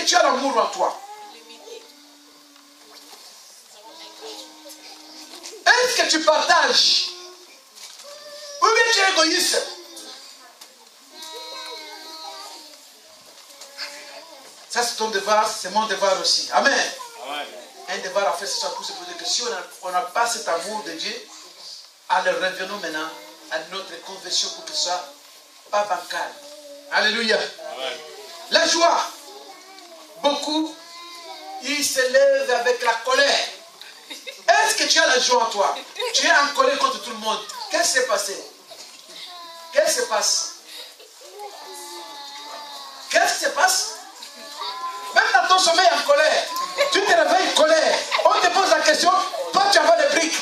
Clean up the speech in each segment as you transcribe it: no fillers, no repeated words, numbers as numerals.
que tu as l'amour en toi? Est-ce que tu partages? Ou bien tu es égoïste? Ça c'est ton devoir, c'est mon devoir aussi. Amen. Amen. Un devoir à faire ce soir pour se poser que si on n'a pas cet amour de Dieu, alors revenons maintenant à notre conversion pour que ce soit pas bancal. Alléluia. Amen. La joie. Beaucoup, ils se lèvent avec la colère. Est-ce que tu as la joie en toi? Tu es en colère contre tout le monde. Qu'est-ce qui s'est passé? Qu'est-ce qui se passe? Qu'est-ce qui se passe? Même dans ton sommeil en colère, tu te réveilles en colère. On te pose la question, toi tu as pas de briques.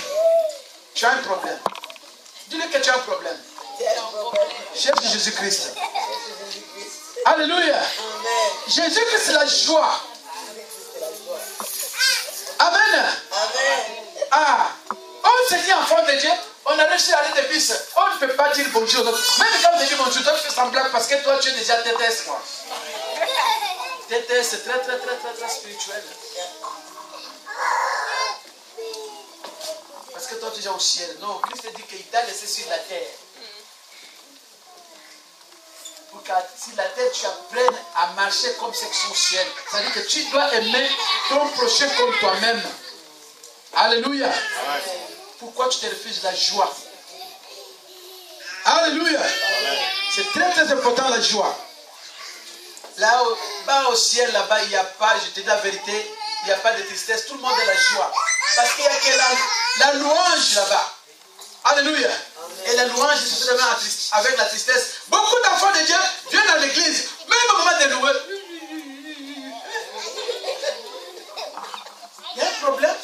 Tu as un problème. Dis-lui que tu as un problème. Cherche Jésus-Christ. Alléluia. Jésus-Christ c'est la joie. Amen. Ah, on se dit enfant de Dieu, on a réussi à aller de bus. On ne peut pas dire bonjour aux autres. Même quand on dit bonjour, toi tu fais semblant parce que toi tu es déjà TTS quoi. TTS c'est très spirituel. Parce que toi tu es déjà au ciel. Non, Christ dit qu'il t'a laissé sur la terre. Pour que sur la terre tu apprennes à marcher comme c'est son ciel. C'est-à-dire que tu dois aimer ton prochain comme toi-même. Alléluia. Pourquoi tu te refuses la joie? Alléluia. C'est très important la joie. Là au ciel, là-bas, il n'y a pas, je te dis la vérité, il n'y a pas de tristesse. Tout le monde a la joie. Parce qu'il n'y a que la louange là-bas. Alléluia. Et la louange, c'est vraiment avec la tristesse. Beaucoup d'enfants de Dieu viennent à l'église, même au moment de louer. Il y a un problème.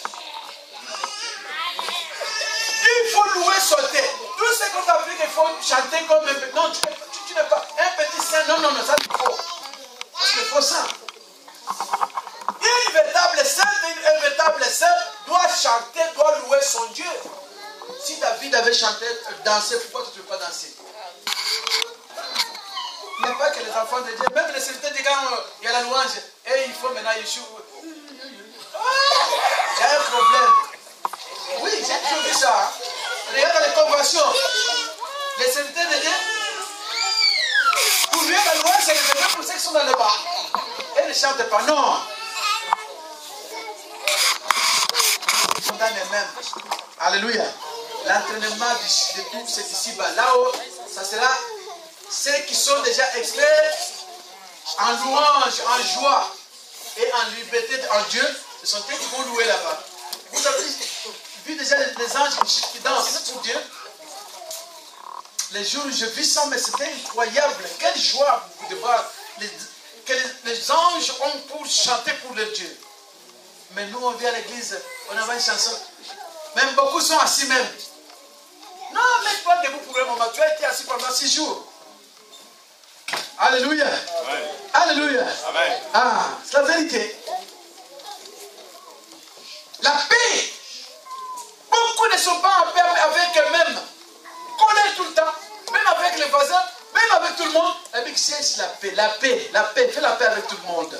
Il faut louer, sauter. Tout ce qu'on t'a appris qu'il faut chanter comme un petit. Non, tu n'es pas un petit saint. Non, ça c'est faux. Parce qu'il faut ça. Une véritable sainte doit chanter, doit louer son Dieu. Si David avait chanté, dansé, pourquoi tu ne peux pas danser? Il n'y a pas que les enfants de Dieu, même les serviteurs de quand il y a la louange, et il faut maintenant Yeshua. Il y a un problème. Oui, j'ai toujours vu ça. Regarde dans les conventions. Les serviteurs de Dieu, pour lui, la louange, c'est réservé pour ceux qui sont dans le bas. Et ils ne chantent pas. Non. Ils sont dans les mêmes. Alléluia. L'entraînement de tout, c'est ici-bas. Là-haut, ça sera ceux qui sont déjà experts en louange, en joie et en liberté en Dieu. Ce sont eux qui vont louer là-bas. Vous avez vu déjà les anges qui dansent pour Dieu? Les jours où je vis ça, mais c'était incroyable. Quelle joie de voir que les anges ont pour chanter pour leur Dieu. Mais nous, on vient à l'église, on envoie une chanson. Même beaucoup sont assis même. Non, mets-toi debout pour un moment. Tu as été assis pendant 6 jours. Alléluia. Amen. Alléluia. Amen. Ah, c'est la vérité. La paix. Beaucoup ne sont pas en paix avec eux-mêmes. Colère tout le temps. Même avec les voisins, même avec tout le monde. Avec c'est la paix. La paix. La paix. Fais la paix avec tout le monde.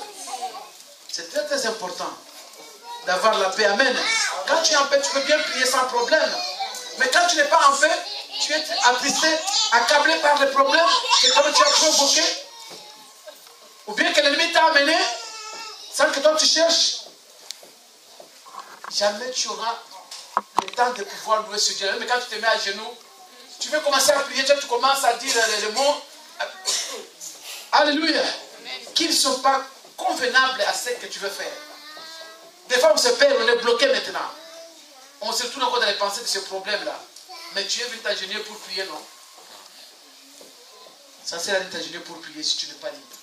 C'est très important d'avoir la paix. Amen. Quand tu es en paix, tu peux bien prier sans problème. Mais quand tu n'es pas en paix, tu es attristé, accablé par les problèmes que toi tu as provoqués. Ou bien que l'ennemi t'a amené sans que toi tu cherches. Jamais tu auras le temps de pouvoir louer ce Dieu. Mais quand tu te mets à genoux, tu veux commencer à prier, tu commences à dire les mots. Alléluia. Qui ne sont pas convenables à ce que tu veux faire. Des fois on se perd, on est bloqué maintenant. On se retourne encore dans les pensées de ce problème-là. Mais tu es venu t'agenouiller pour prier, non? Ça sert à rien de t'agenouiller pour prier si tu n'es pas libre.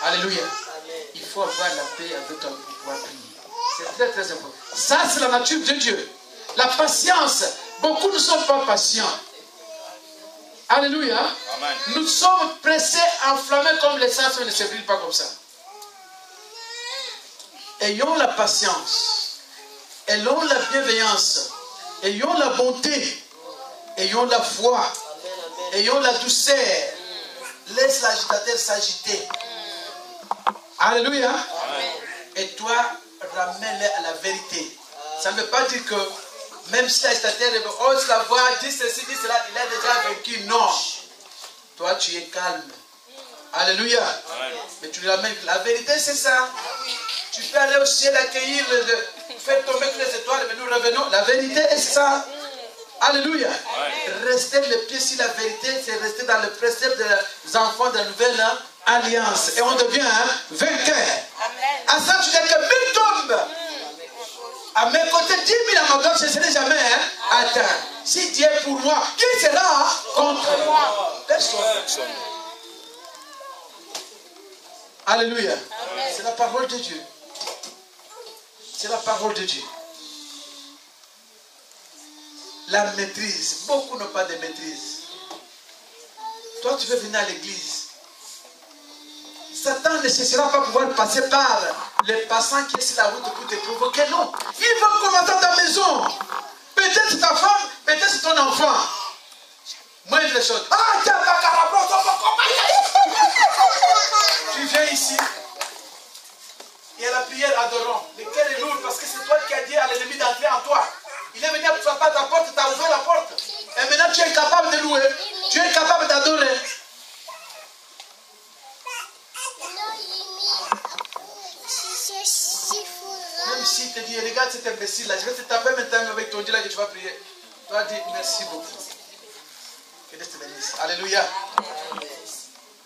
Alléluia. Amen. Il faut avoir la paix avec toi pour pouvoir prier. C'est très important. Ça, c'est la nature de Dieu. La patience. Beaucoup ne sont pas patients. Alléluia. Amen. Nous sommes pressés, enflammés comme l'essence, mais ne se brûle pas comme ça. Ayons la patience. Ayons la bienveillance. Ayons la bonté. Ayons la foi. Ayons la douceur. Laisse l'agitateur s'agiter. Alléluia. Et toi, ramène-les à la vérité. Ça ne veut pas dire que même si l'agitateur ose la voix, dit ceci, dit cela, il a déjà vaincu. Non. Toi, tu es calme. Alléluia. Mais tu lui ramènes. La vérité, c'est ça. Tu peux aller au ciel accueillir, faire tomber toutes les étoiles, mais nous revenons. La vérité est ça. Alléluia. Rester le pied sur la vérité, c'est rester dans le précepte des enfants de la nouvelle alliance. Et on devient vainqueur. À ça, tu dis que 1000 tombent à mes côtés, 10 000 à ma droite, je ne serai jamais atteint. Si Dieu est pour moi, qui sera contre moi? Personne. Alléluia. C'est la parole de Dieu. C'est la parole de Dieu. La maîtrise. Beaucoup n'ont pas de maîtrise. Toi, tu veux venir à l'église. Satan ne cessera pas pouvoir passer par les passants qui sont sur la route pour te provoquer. Non. Il va commencer dans ta maison. Peut-être c'est ta femme, peut-être c'est ton enfant. Moindre chose. Ah, tiens, tu viens ici. Et à la prière adorant. Le cœur est lourd parce que c'est toi qui as dit à l'ennemi d'entrer en toi. Il est venu à frapper à ta porte, tu as ouvert la porte. Et maintenant tu es capable de louer. Tu es capable d'adorer. Même s'il te dit, regarde cet imbécile là, je vais te taper maintenant avec ton Dieu là que tu vas prier. Tu vas dire merci beaucoup. Que Dieu te bénisse. Alléluia.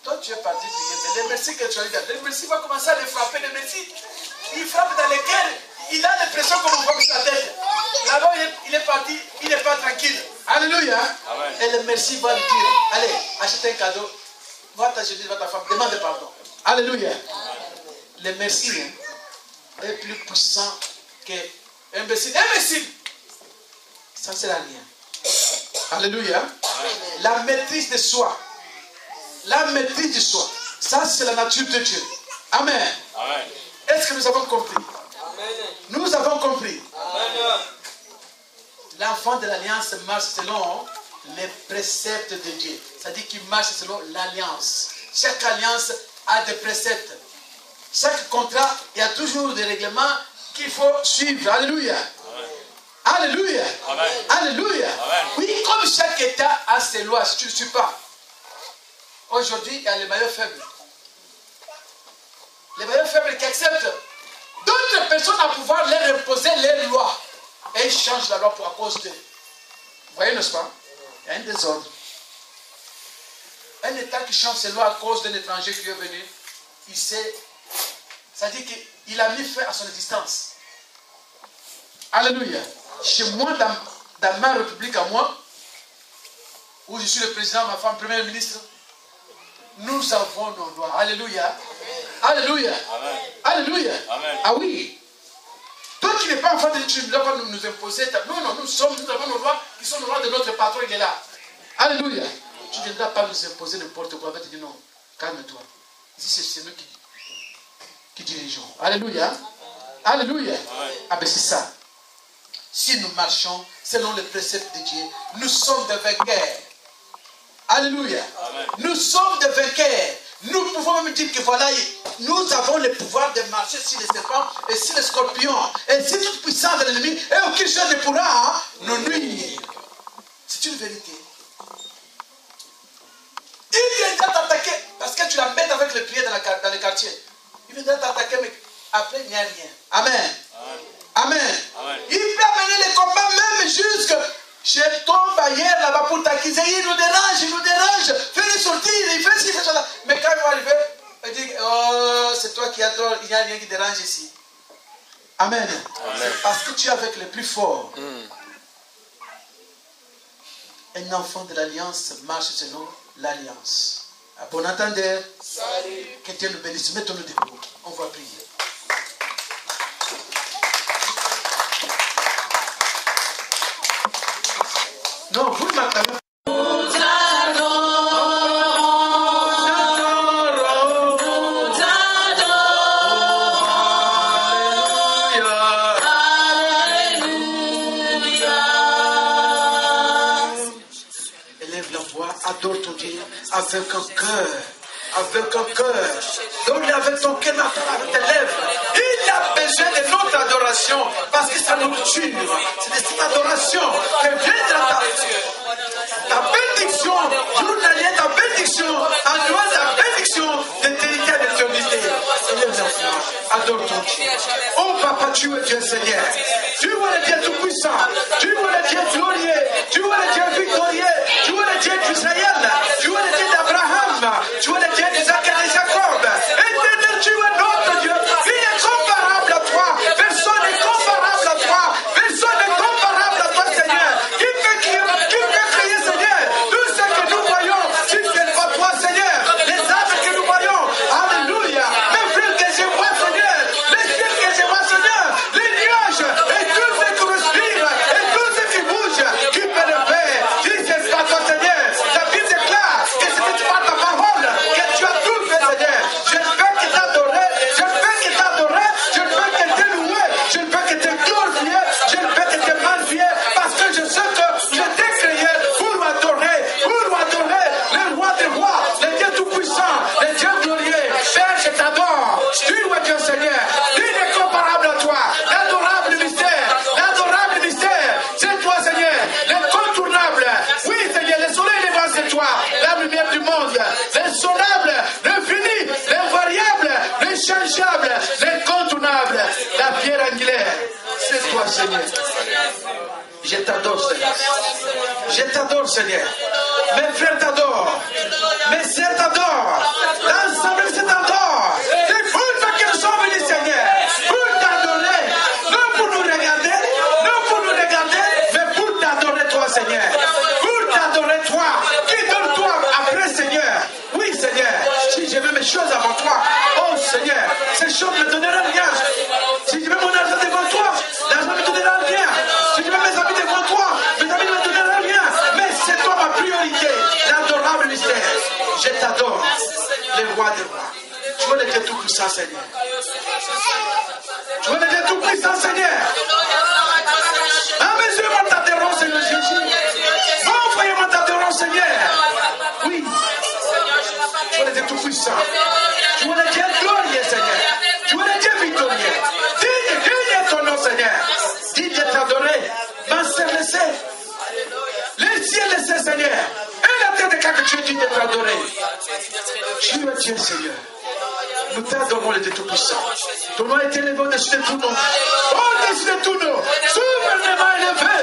Toi tu es parti prier. Mais les merci que tu as dit, les merci va commencer à les frapper. Les merci, il frappe dans les cœurs. Il a l'impression qu'on voit sur la tête. Là-bas, il est parti, il n'est pas tranquille. Alléluia. Amen. Et le merci va lui dire, allez, achète un cadeau. Va ta jeune, va ta femme, demande pardon. Alléluia. Le merci est plus puissant qu'un imbécile. Imbécile. Ça ne sert à rien. Alléluia. Amen. La maîtrise de soi. La maîtrise de soi. Ça, c'est la nature de Dieu. Amen. Amen. Est-ce que nous avons compris? Nous avons compris. L'enfant de l'alliance marche selon les préceptes de Dieu. C'est-à-dire qu'il marche selon l'alliance. Chaque alliance a des préceptes. Chaque contrat, il y a toujours des règlements qu'il faut suivre. Alléluia. Alléluia. Alléluia. Oui, comme chaque État a ses lois, si tu ne le suis pas. Aujourd'hui, il y a les maillons faibles. Les maillons faibles qui acceptent. D'autres personnes à pouvoir leur imposer les lois. Et ils changent la loi à cause d'eux. Vous voyez, n'est-ce pas? Il y a un désordre. Un État qui change ses lois à cause d'un étranger qui est venu, il sait. C'est-à-dire qu'il a mis fin à son existence. Alléluia. Chez moi, dans ma république à moi, où je suis le président, ma femme, premier ministre, nous avons nos lois. Alléluia. Alléluia. Amen. Alléluia. Amen. Ah oui. Toi qui n'es pas enfant de Dieu, tu ne dois pas nous imposer. Non, non, nous avons nos lois qui sont nos lois de notre patron, il est là. Alléluia. Tu ne viendras pas nous imposer n'importe quoi. Tu vas te dire non, calme-toi. Ici, c'est nous qui dirigeons. Alléluia. Alléluia. Ah ben c'est ça. Si nous marchons selon les préceptes de Dieu, nous sommes des vainqueurs. Alléluia. Amen. Nous sommes des vainqueurs. Nous pouvons même dire que voilà, nous avons le pouvoir de marcher sur les serpents et sur les scorpions. Et sur toute puissance de l'ennemi, et aucune chose ne pourra nous nuire. C'est une vérité. Il viendra t'attaquer parce que tu la mets avec le pied dans les quartiers. Il viendra t'attaquer, mais après, il n'y a rien. Amen. Amen. Amen. Il peut amener les combats même jusque chez ton bailleur là-bas pour t'accuser. Il nous dérange. Fais-le sortir, il fait ci, fait ça. Mais quand il va arriver, il dit, oh, c'est toi qui as tort, il n'y a rien qui dérange ici. Amen. C'est parce que tu es avec les plus forts. Un enfant de l'alliance marche selon l'alliance. À bon entendeur, que Dieu nous bénisse. Mettons-nous debout. On va prier. Non, vous ne m'attendez pas. Élève la voix, adore ton Dieu avec un cœur avec un cœur. Donc avec ton cœur, avec tes lèvres. Il a besoin de notre adoration parce que sa nourriture, c'est de cette adoration qui vient de ta bénédiction journalière, ta bénédiction annuelle, ta bénédiction d'éternité à l'éternité. Adore ton Dieu. Oh papa, tu es Dieu Seigneur. Tu es le Dieu tout-puissant. Tu es le Dieu glorieux. Tu es le Dieu victorieux. Tu es le Dieu d'Israël. Tu es le Dieu d'Abraham. Tu es le Dieu d'Isaac et de Jacob. Éternel, tu es notre Dieu. Il est comparable à toi. Personne n'est comparable à toi. Personne n'est comparable à toi, Seigneur. Qui peut crier, Seigneur? Tout ce que nous voyons, si ce n'est pas toi, Seigneur. Les âmes que nous voyons. Alléluia. Mes frères que je vois, Seigneur. Les cieux que je vois, Seigneur. Les nuages. Et tout ce qui respire. Et tout ce qui bouge. Qui peut le faire? Si ce n'est pas toi, Seigneur. La Bible déclare que c'était pas ta parole. Que tu as tout fait, Seigneur. Je ne peux que t'adorer. Je ne peux que t'adorer. Je ne peux que te louer. Je ne peux que te glorifier. Je ne peux que te magnifier. Parce que je sais que je t'ai créé pour adorer le roi des rois, le Dieu tout-puissant, le Dieu glorieux. Père, je t'adore. Tu es Dieu Seigneur. Il est comparable à toi. L'adorable mystère. C'est toi, Seigneur. L'incontournable. Oui, Seigneur, le soleil levant, c'est toi. La lumière du monde. L'insondable, l'infini, l'invariable, l'inchangeable, l'incontournable. La pierre angulaire. C'est toi, Seigneur. Je t'adore, Seigneur. Je t'adore, Seigneur. Mes frères t'adorent. Mes sœurs t'adorent. L'ensemble se t'adore. C'est pour ça que nous sommes venus, Seigneur. Pour t'adorer. Non pour nous regarder. Mais pour t'adorer, toi, Seigneur. Pour t'adorer, toi. Qui donne toi après, Seigneur? Oui, Seigneur. Si je veux mes choses avant toi. Oh, Seigneur. Ces choses ne me donneront rien. Si je veux mon argent devant toi, l'argent ne me donnera rien. Si je veux mes amis devant toi, mes amis ne me donneront rien. Mais c'est toi ma priorité, l'adorable mystère. Je t'adore, le roi des rois. Tu es le Dieu tout-puissant, Seigneur. Tu es le Dieu tout-puissant, Seigneur. À mes yeux, moi t'adorons, Seigneur Jésus. Mon frère, moi t'adorons, Seigneur. Oui. Tu es le Dieu tout-puissant. Tu es le Dieu glorieux, Seigneur. Tu es le Dieu victorieux. Digne est ton nom, Seigneur. Digne de t'adorer. Ma sœur, laissez. Les cieux, laissez, Seigneur. Et la terre de cas que tu es digne de t'adorer. Tu es Dieu, Seigneur. Nous t'adorons, le Dieu tout-puissant. Ton nom est élevé au-dessus de tout nom. Au-dessus de tout nom. Souverainement élevé.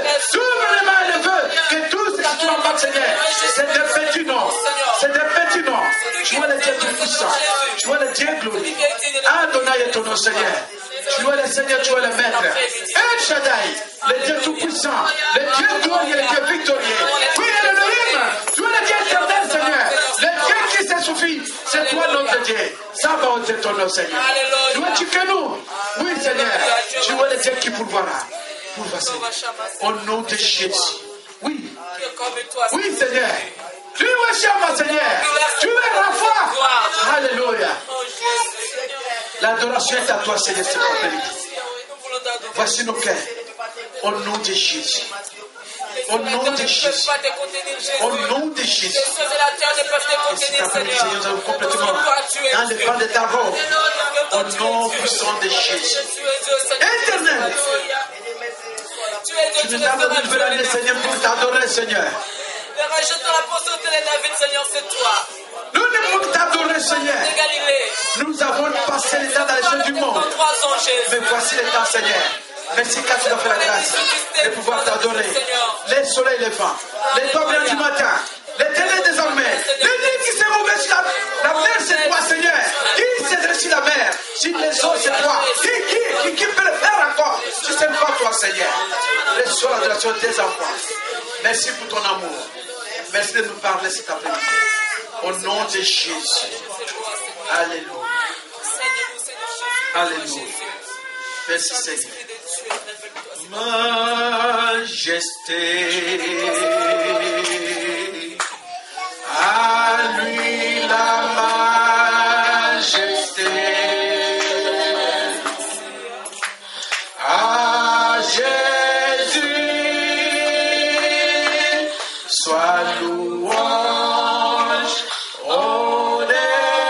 Que tout ce qui te embarque, Seigneur, c'est de petit nom. C'est de petit nom. Tu es le Dieu tout-puissant. Tu es le Dieu glorieux. Adonai est ton nom, Seigneur. Tu es le Seigneur, tu es le Maître. El Shaddai, le Dieu tout-puissant, le Dieu glorieux, le Dieu victorieux. Oui, Elohim, tu es le Dieu éternel, Seigneur. Le Dieu qui se suffit, c'est toi notre Dieu. Ça va ôter ton nom, Seigneur. Tu es Tchikenu. Oui, Seigneur. Tu es le Dieu qui pourvoira. Au nom de Jésus. Oui. Oui, Seigneur. Tu es Shama, Seigneur. Tu es Rapha. Alléluia. L'adoration est à toi, Seigneur, cet après-midi. Voici nos cœurs. Au nom de Jésus. Au nom de Jésus. Au nom de Jésus. Et cet après-midi, Seigneur, nous allons complètement dans le vent de ta robe. Au nom puissant de Jésus. Éternel. Tu nous as donné une nouvelle année, Seigneur, pour t'adorer, Seigneur. Nous ne pouvons t'adorer, Seigneur. Nous avons passé les temps dans les choses du monde. Mais voici le temps, Seigneur. Merci car tu as fait la grâce de pouvoir t'adorer. Les soleils levants, les toits brillants du matin, les télés désormais, les nuits qui s'est mauvais sur la mer, c'est toi, Seigneur. Qui s'est dressé sur la mer? Si les eaux, c'est toi. Qui peut le faire encore? Si ce n'est pas toi, Seigneur. Reçois l'adoration de tes enfants. Merci pour ton amour. Merci de nous parler cet après-midi. Au nom de Jésus. Alléluia. Alléluia. Merci, Seigneur. Majesté. À lui la majesté. À Jésus. Sois louange, honneur.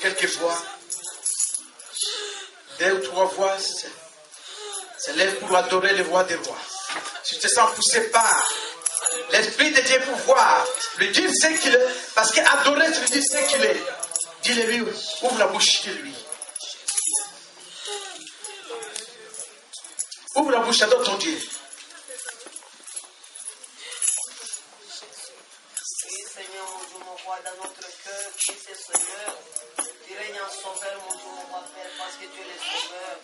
quelques voix, 2 ou 3 voix s'élèvent pour adorer le roi des rois. Si tu te sens poussé par l'Esprit de Dieu pour voir, lui dire ce qu'il est, parce qu'adorer, tu lui dis ce qu'il est. Dis-le-lui, ouvre la bouche de lui. Ouvre la bouche, adore ton Dieu. Oui, Seigneur, mon Dieu, mon roi, dans notre cœur, Christ est Seigneur. Tu règnes en sauveur, mon Dieu, mon roi, Père, parce que tu es le sauveur.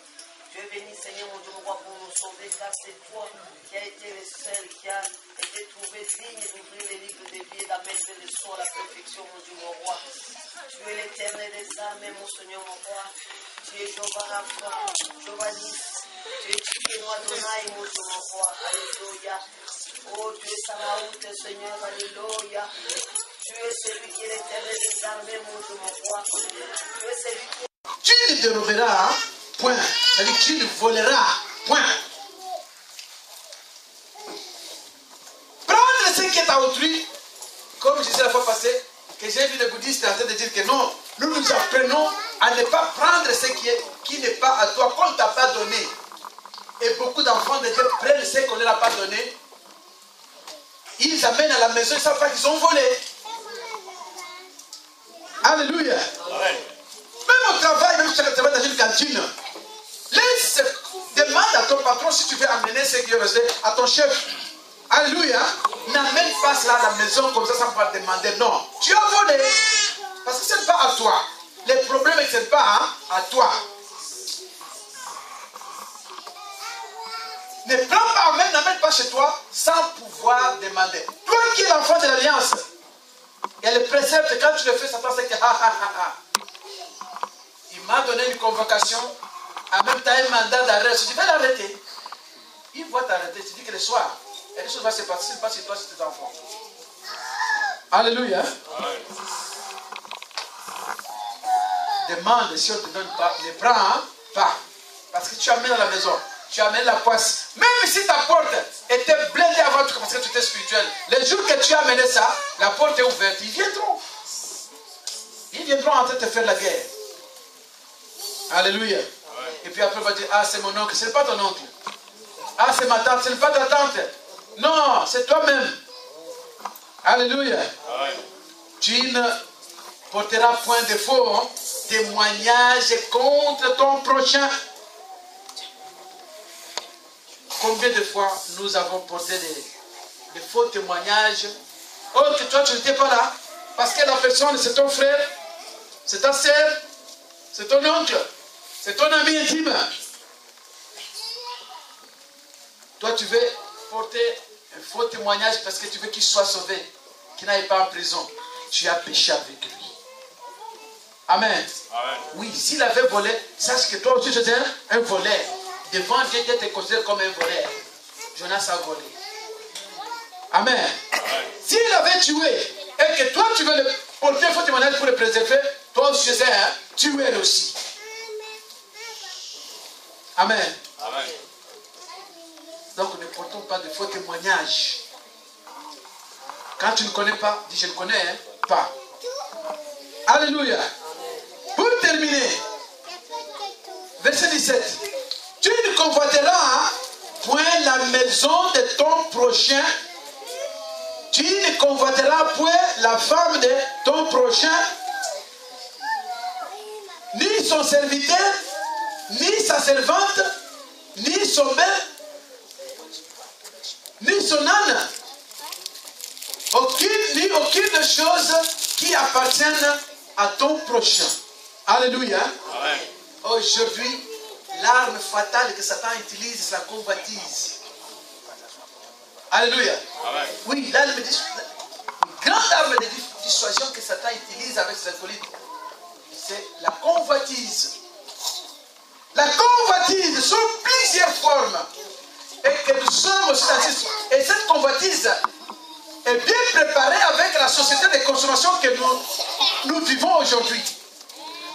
Tu es béni, Seigneur, mon Dieu, mon roi, pour nous sauver, car c'est toi qui as été le seul qui a été trouvé digne d'ouvrir les livres de vie et d'amener le sceau à la perfection, mon Dieu, mon roi. Tu es l'éternel des armées, mon Seigneur, mon roi. Tu es Jéhovah Rapha, Jéhovah Nis. Tu es Tchikénois Adonai, mon Dieu, mon roi. Alléluia. Oh, tu es Sabaoth, Seigneur, alléluia. Tu es celui qui est l'éternel des armées, mon Dieu, mon roi. Tu es celui qui... Tu ne déroberas, point. C'est-à-dire que tu ne voleras, point. Prendre ce qui est à autrui, comme je disais la fois passée, que j'ai vu les bouddhistes en train de dire que non, nous nous apprenons à ne pas prendre ce qui n'est pas à toi, qu'on ne t'a pas donné. Et beaucoup d'enfants de Dieu prennent ce qu'on ne leur a pas donné. Ils amènent à la maison, ils ne savent pas qu'ils ont volé. Alléluia. Même au travail, même si tu travailles dans une cantine, laisse, demande à ton patron si tu veux amener ce qui est resté à ton chef. Alléluia. N'amène pas cela à la maison comme ça sans pouvoir demander. Non. Tu as volé. Parce que ce n'est pas à toi. Les problèmes, ce n'est pas à toi. Ne prends pas, même n'amène pas chez toi sans pouvoir demander. Toi qui es l'enfant de l'alliance, il y a le précepte, quand tu le fais, ça pense que il m'a donné une convocation, en même temps un mandat d'arrêt. Je dis, vais l'arrêter. Il va t'arrêter. Tu dis que le soir, et les choses vont se passer, pas sur toi, sur tes enfants. Alléluia. Demande si on ne te donne pas, ne prends pas. Parce que tu amènes à la maison, tu amènes la poisse. Même si ta porte était blindée avant tout, parce que tu étais spirituel, le jour que tu as amené ça, la porte est ouverte. Ils viendront. Ils viendront en train de te faire la guerre. Alléluia. Et puis après, on va dire, ah, c'est mon oncle. Ce n'est pas ton oncle. Ah, c'est ma tante. Ce n'est pas ta tante. Non, c'est toi-même. Alléluia. Tu ne porteras point de faux témoignages contre ton prochain. Combien de fois nous avons porté des faux témoignages? Oh, que toi, tu n'étais pas là. Parce que la personne, c'est ton frère, c'est ta sœur, c'est ton oncle, c'est ton ami intime. Toi, tu veux porter un faux témoignage parce que tu veux qu'il soit sauvé, qu'il n'aille pas en prison. Tu as péché avec lui. Amen. Amen. Oui, s'il avait volé, sache que toi aussi, tu es un voleur. Devant Dieu, Dieu te considère comme un voleur. Jonas a volé. Amen. S'il avait tué, et que toi, tu veux le porter un faux témoignage pour le préserver, toi aussi, tu es aussi. Amen. Amen. Donc, ne portons pas de faux témoignages. Quand tu ne connais pas, dis je ne connais pas. Alléluia. Pour terminer, verset 17. Tu ne convoiteras point la maison de ton prochain. Tu ne convoiteras point la femme de ton prochain, ni son serviteur, ni sa servante, ni son bœuf, ni son âne. Aucune chose qui appartienne à ton prochain. Alléluia. Aujourd'hui, l'arme fatale que Satan utilise, c'est la convoitise. Alléluia. Oui, l'arme une grande arme de dissuasion que Satan utilise avec ses acolytes, c'est la convoitise. La convoitise sous plusieurs formes. Et que nous sommes aussi dans cette... Et cette convoitise est bien préparée avec la société de consommation que nous vivons aujourd'hui.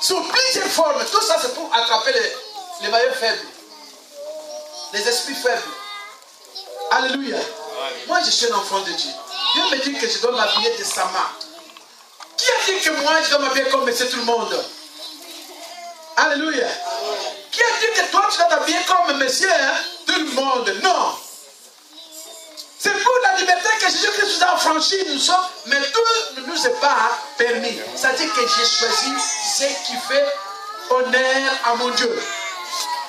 Sous plusieurs formes. Tout ça, c'est pour attraper les maillons faibles. Les esprits faibles. Alléluia. Moi, je suis un enfant de Dieu. Dieu me dit que je dois m'habiller de sa main. Qui a dit que moi, je dois m'habiller comme monsieur tout le monde? Alléluia. Qui a dit que toi tu dois t'habiller comme monsieur, hein? Tout le monde? Non. C'est pour la liberté que Jésus-Christ nous a affranchis, nous sommes, mais tout ne nous est pas permis. C'est-à-dire que j'ai choisi ce qui fait honneur à mon Dieu.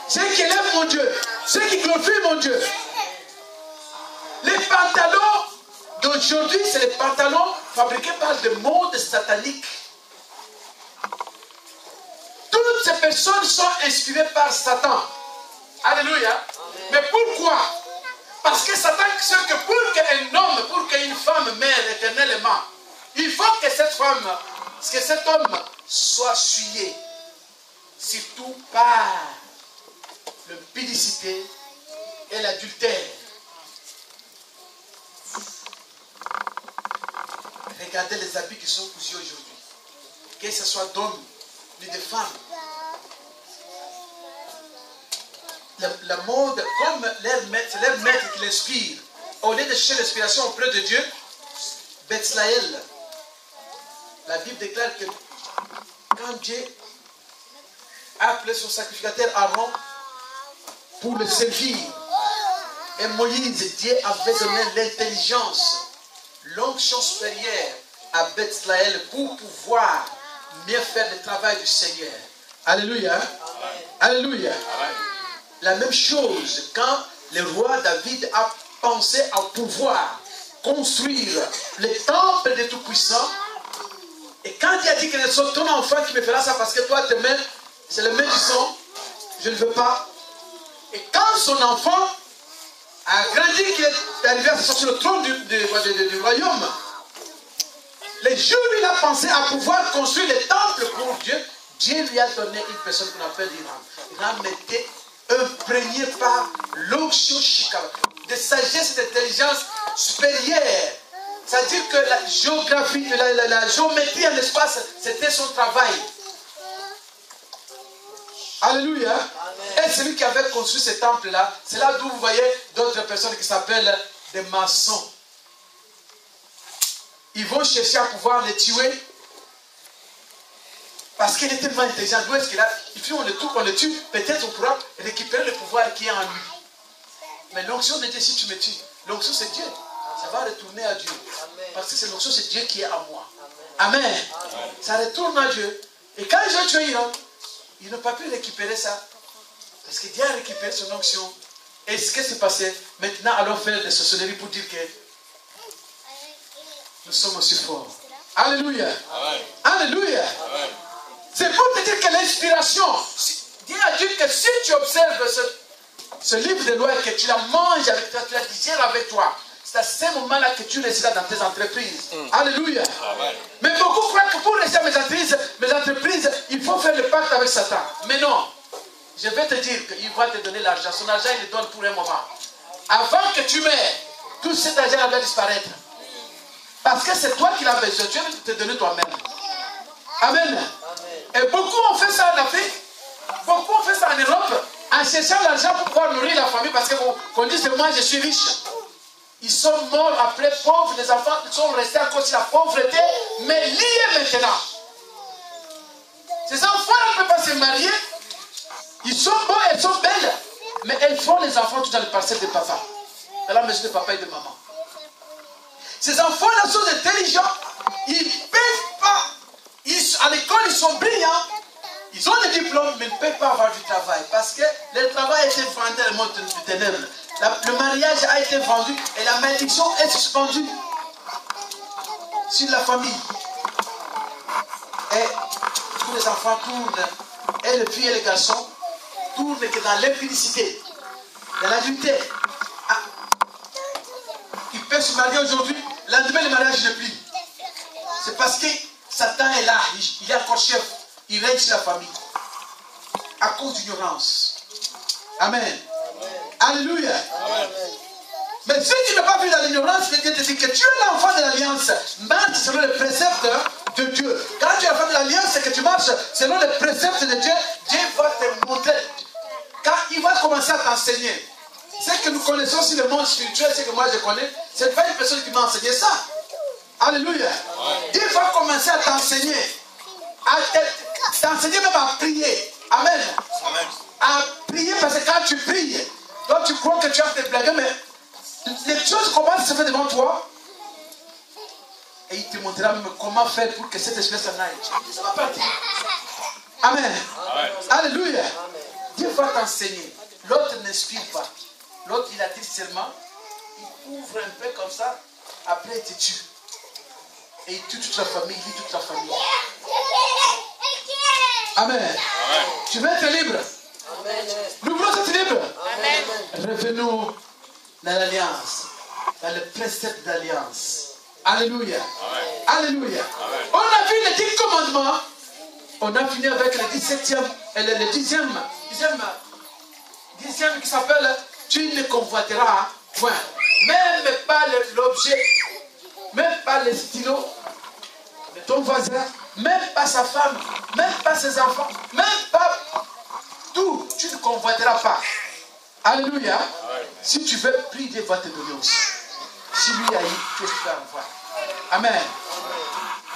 Ce qui élève mon Dieu. Ce qui glorifie mon Dieu. Les pantalons d'aujourd'hui, c'est les pantalons fabriqués par le monde satanique. Toutes ces personnes sont inspirées par Satan. Alléluia. Amen. Mais pourquoi? Parce que Satan sait que pour qu'un homme, pour qu'une femme meure éternellement, il faut que cette femme, que cet homme soit souillé, surtout par l'impudicité et l'adultère. Regardez les habits qui sont cousus aujourd'hui. Que ce soit d'hommes ni de femmes. La mode, comme c'est leur maître qui l'inspire. Au lieu de chercher l'inspiration auprès de Dieu, Bethléem, la Bible déclare que quand Dieu a appelé son sacrificateur Aaron pour le servir, et Moïse, Dieu avait donné l'intelligence, l'onction supérieure à Bethléem pour pouvoir mieux faire le travail du Seigneur. Alléluia. Amen. Alléluia. Amen. La même chose quand le roi David a pensé à pouvoir construire le temple de Tout-Puissant. Et quand il a dit que c'est ton enfant qui me fera ça parce que toi, tes mains, c'est le main du sang, je ne veux pas. Et quand son enfant a grandi, qu'il est arrivé à sortir le trône du royaume, les jours où il a pensé à pouvoir construire le temple pour Dieu, Dieu lui a donné une personne qu'on appelle Hiram. Hiram était imprégné par l'onction de sagesse et d'intelligence supérieure. C'est-à-dire que la géographie, la géométrie en espace, c'était son travail. Alléluia. Amen. Et celui qui avait construit ce temple-là, c'est là d'où vous voyez d'autres personnes qui s'appellent des maçons. Ils vont chercher à pouvoir les tuer. Parce qu'il est tellement intelligent. D'où est-ce qu'il a? Et puis on le tue, peut-être on pourra récupérer le pouvoir qui est en lui. Mais l'onction de Dieu, si tu me tues, l'onction c'est Dieu. Ça va retourner à Dieu. Amen. Parce que c'est l'onction, c'est Dieu qui est à moi. Amen. Amen. Amen. Ça retourne à Dieu. Et quand ils ont tué Hiram, ils n'ont pas pu récupérer ça. Parce que Dieu a récupéré son onction. Et ce qui s'est passé, maintenant allons faire des sorcelleries pour dire que nous sommes aussi forts. Alléluia. Amen. Alléluia. Amen. C'est pour te dire que l'inspiration, Dieu a dit que si tu observes ce livre de loi et que tu la manges avec toi, tu la digères avec toi, c'est à ce moment-là que tu résides dans tes entreprises. Alléluia. Amen. Mais beaucoup croient que pour réussir mes entreprises, il faut faire le pacte avec Satan. Mais non. Je vais te dire qu'il va te donner l'argent. Son argent, il le donne pour un moment. Avant que tu meurs, tout cet argent va disparaître. Parce que c'est toi qui l'as besoin. Tu vas te donner toi-même. Amen. Amen. Et beaucoup ont fait ça en Afrique. Beaucoup ont fait ça en Europe. En cherchant l'argent pour pouvoir nourrir la famille. Parce qu'on dit seulement je suis riche. Ils sont morts après pauvres. Les enfants sont restés encore sur la pauvreté. Mais liés maintenant. Ces enfants ne peuvent pas se marier. Ils sont beaux, elles sont belles. Mais elles font les enfants tout dans le parcelle de papa. Dans la maison de papa et de maman. Ces enfants-là sont intelligents. Ils ne peuvent pas. À l'école, ils sont brillants. Ils ont des diplômes, mais ils ne peuvent pas avoir du travail. Parce que le travail a été vendu dans le monde du ténèbres. Le mariage a été vendu et la malédiction est suspendue sur la famille. Et tous les enfants tournent, et les filles et les garçons tournent que dans l'impudicité, dans l'adultère. Ah. Ils peuvent se marier aujourd'hui, le lendemain le mariage n'est plus. C'est parce que Satan est là, il est encore chef, il règne sur la famille. À cause d'ignorance. Amen. Amen. Alléluia. Amen. Mais si tu n'as pas vu dans l'ignorance, Dieu te dit que tu es l'enfant de l'alliance. Marche selon les préceptes de Dieu. Quand tu es l'enfant de l'alliance et que tu marches selon les préceptes de Dieu, Dieu va te montrer. Quand il va commencer à t'enseigner. Ce que nous connaissons sur le monde spirituel, ce que moi je connais, ce n'est pas une personne qui m'a enseigné ça. Alléluia. Amen. Dieu va commencer à t'enseigner. À t'enseigner même à prier. Amen. Amen. À prier parce que quand tu pries, toi tu crois que tu as te blaguer, mais les choses commencent à se faire devant toi. Et il te montrera même comment faire pour que cet esprit s'en aille. Ça va partir. Amen. Amen. Alléluia. Dieu va t'enseigner. L'autre n'inspire pas. L'autre il attire seulement. Il ouvre un peu comme ça. Après il te tue. Et il tue toute la famille. Il tue toute la famille. Amen. Amen. Tu veux être libre. Nous voulons être libres. Amen. Revenons dans l'alliance. Dans le précepte d'alliance. Alléluia. Amen. Alléluia. Amen. On a vu les 10 commandements. On a fini avec le 17e et le 10e qui s'appelle tu ne convoiteras point. Même pas l'objet, même pas le stylo de ton voisin, même pas sa femme, même pas ses enfants, même pas tout. Tu ne convoiteras pas. Alléluia. Si tu veux, prie, Dieu va te donner aussi. Si lui a eu, qu'est-ce que tu peux avoir? Amen.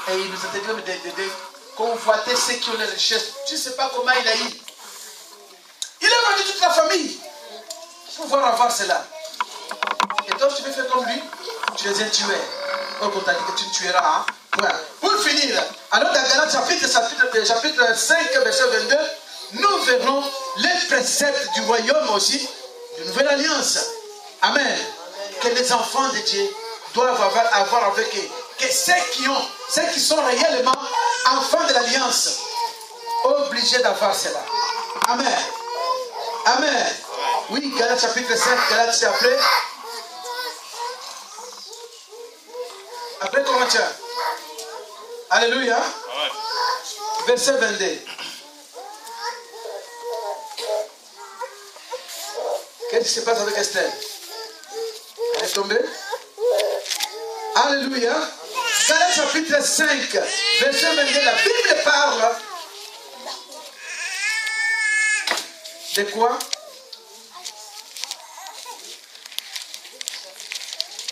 Et il nous a dit de convoiter ceux qui ont les richesses. Tu ne sais pas comment il a eu. Il a vendu toute la famille pour pouvoir avoir cela. Et toi, tu veux faire comme lui, tu es un tueur. Donc on t'a dit que tu ne tueras. Hein? Voilà. Pour finir, alors dans Galates chapitre 5, verset 22, nous verrons les préceptes du royaume aussi, de nouvelle alliance. Amen. Que les enfants de Dieu doivent avoir avec eux. Que ceux qui sont réellement enfants de l'alliance, obligés d'avoir cela. Amen. Amen. Oui, Galates chapitre 5, Galates c'est après. Après comment tu as? Alléluia. Amen. Verset 22. Qu'est-ce qui se passe avec Esther? Elle est tombée? Alléluia. Galates chapitre 5, verset 22. La Bible parle de quoi?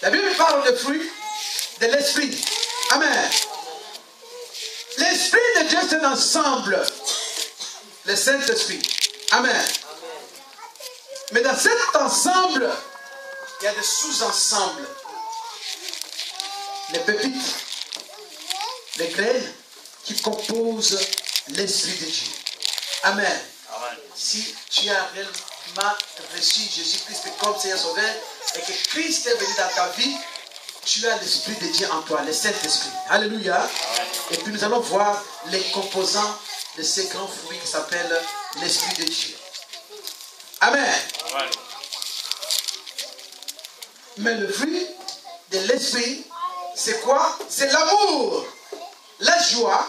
La Bible parle de fruits de l'esprit. Amen. L'esprit de Dieu c'est un ensemble. Le Saint-Esprit. Amen. Mais dans cet ensemble, il y a des sous-ensembles. Les pépites, les graines qui composent l'esprit de Dieu. Amen. Amen. Si tu as réellement reçu Jésus-Christ comme Seigneur Sauveur et que Christ est venu dans ta vie, tu as l'Esprit de Dieu en toi, le Saint-Esprit. Alléluia. Amen. Et puis nous allons voir les composants de ces grands fruits qui s'appellent l'Esprit de Dieu. Amen. Amen. Mais le fruit de l'Esprit, c'est quoi? C'est l'amour, la joie,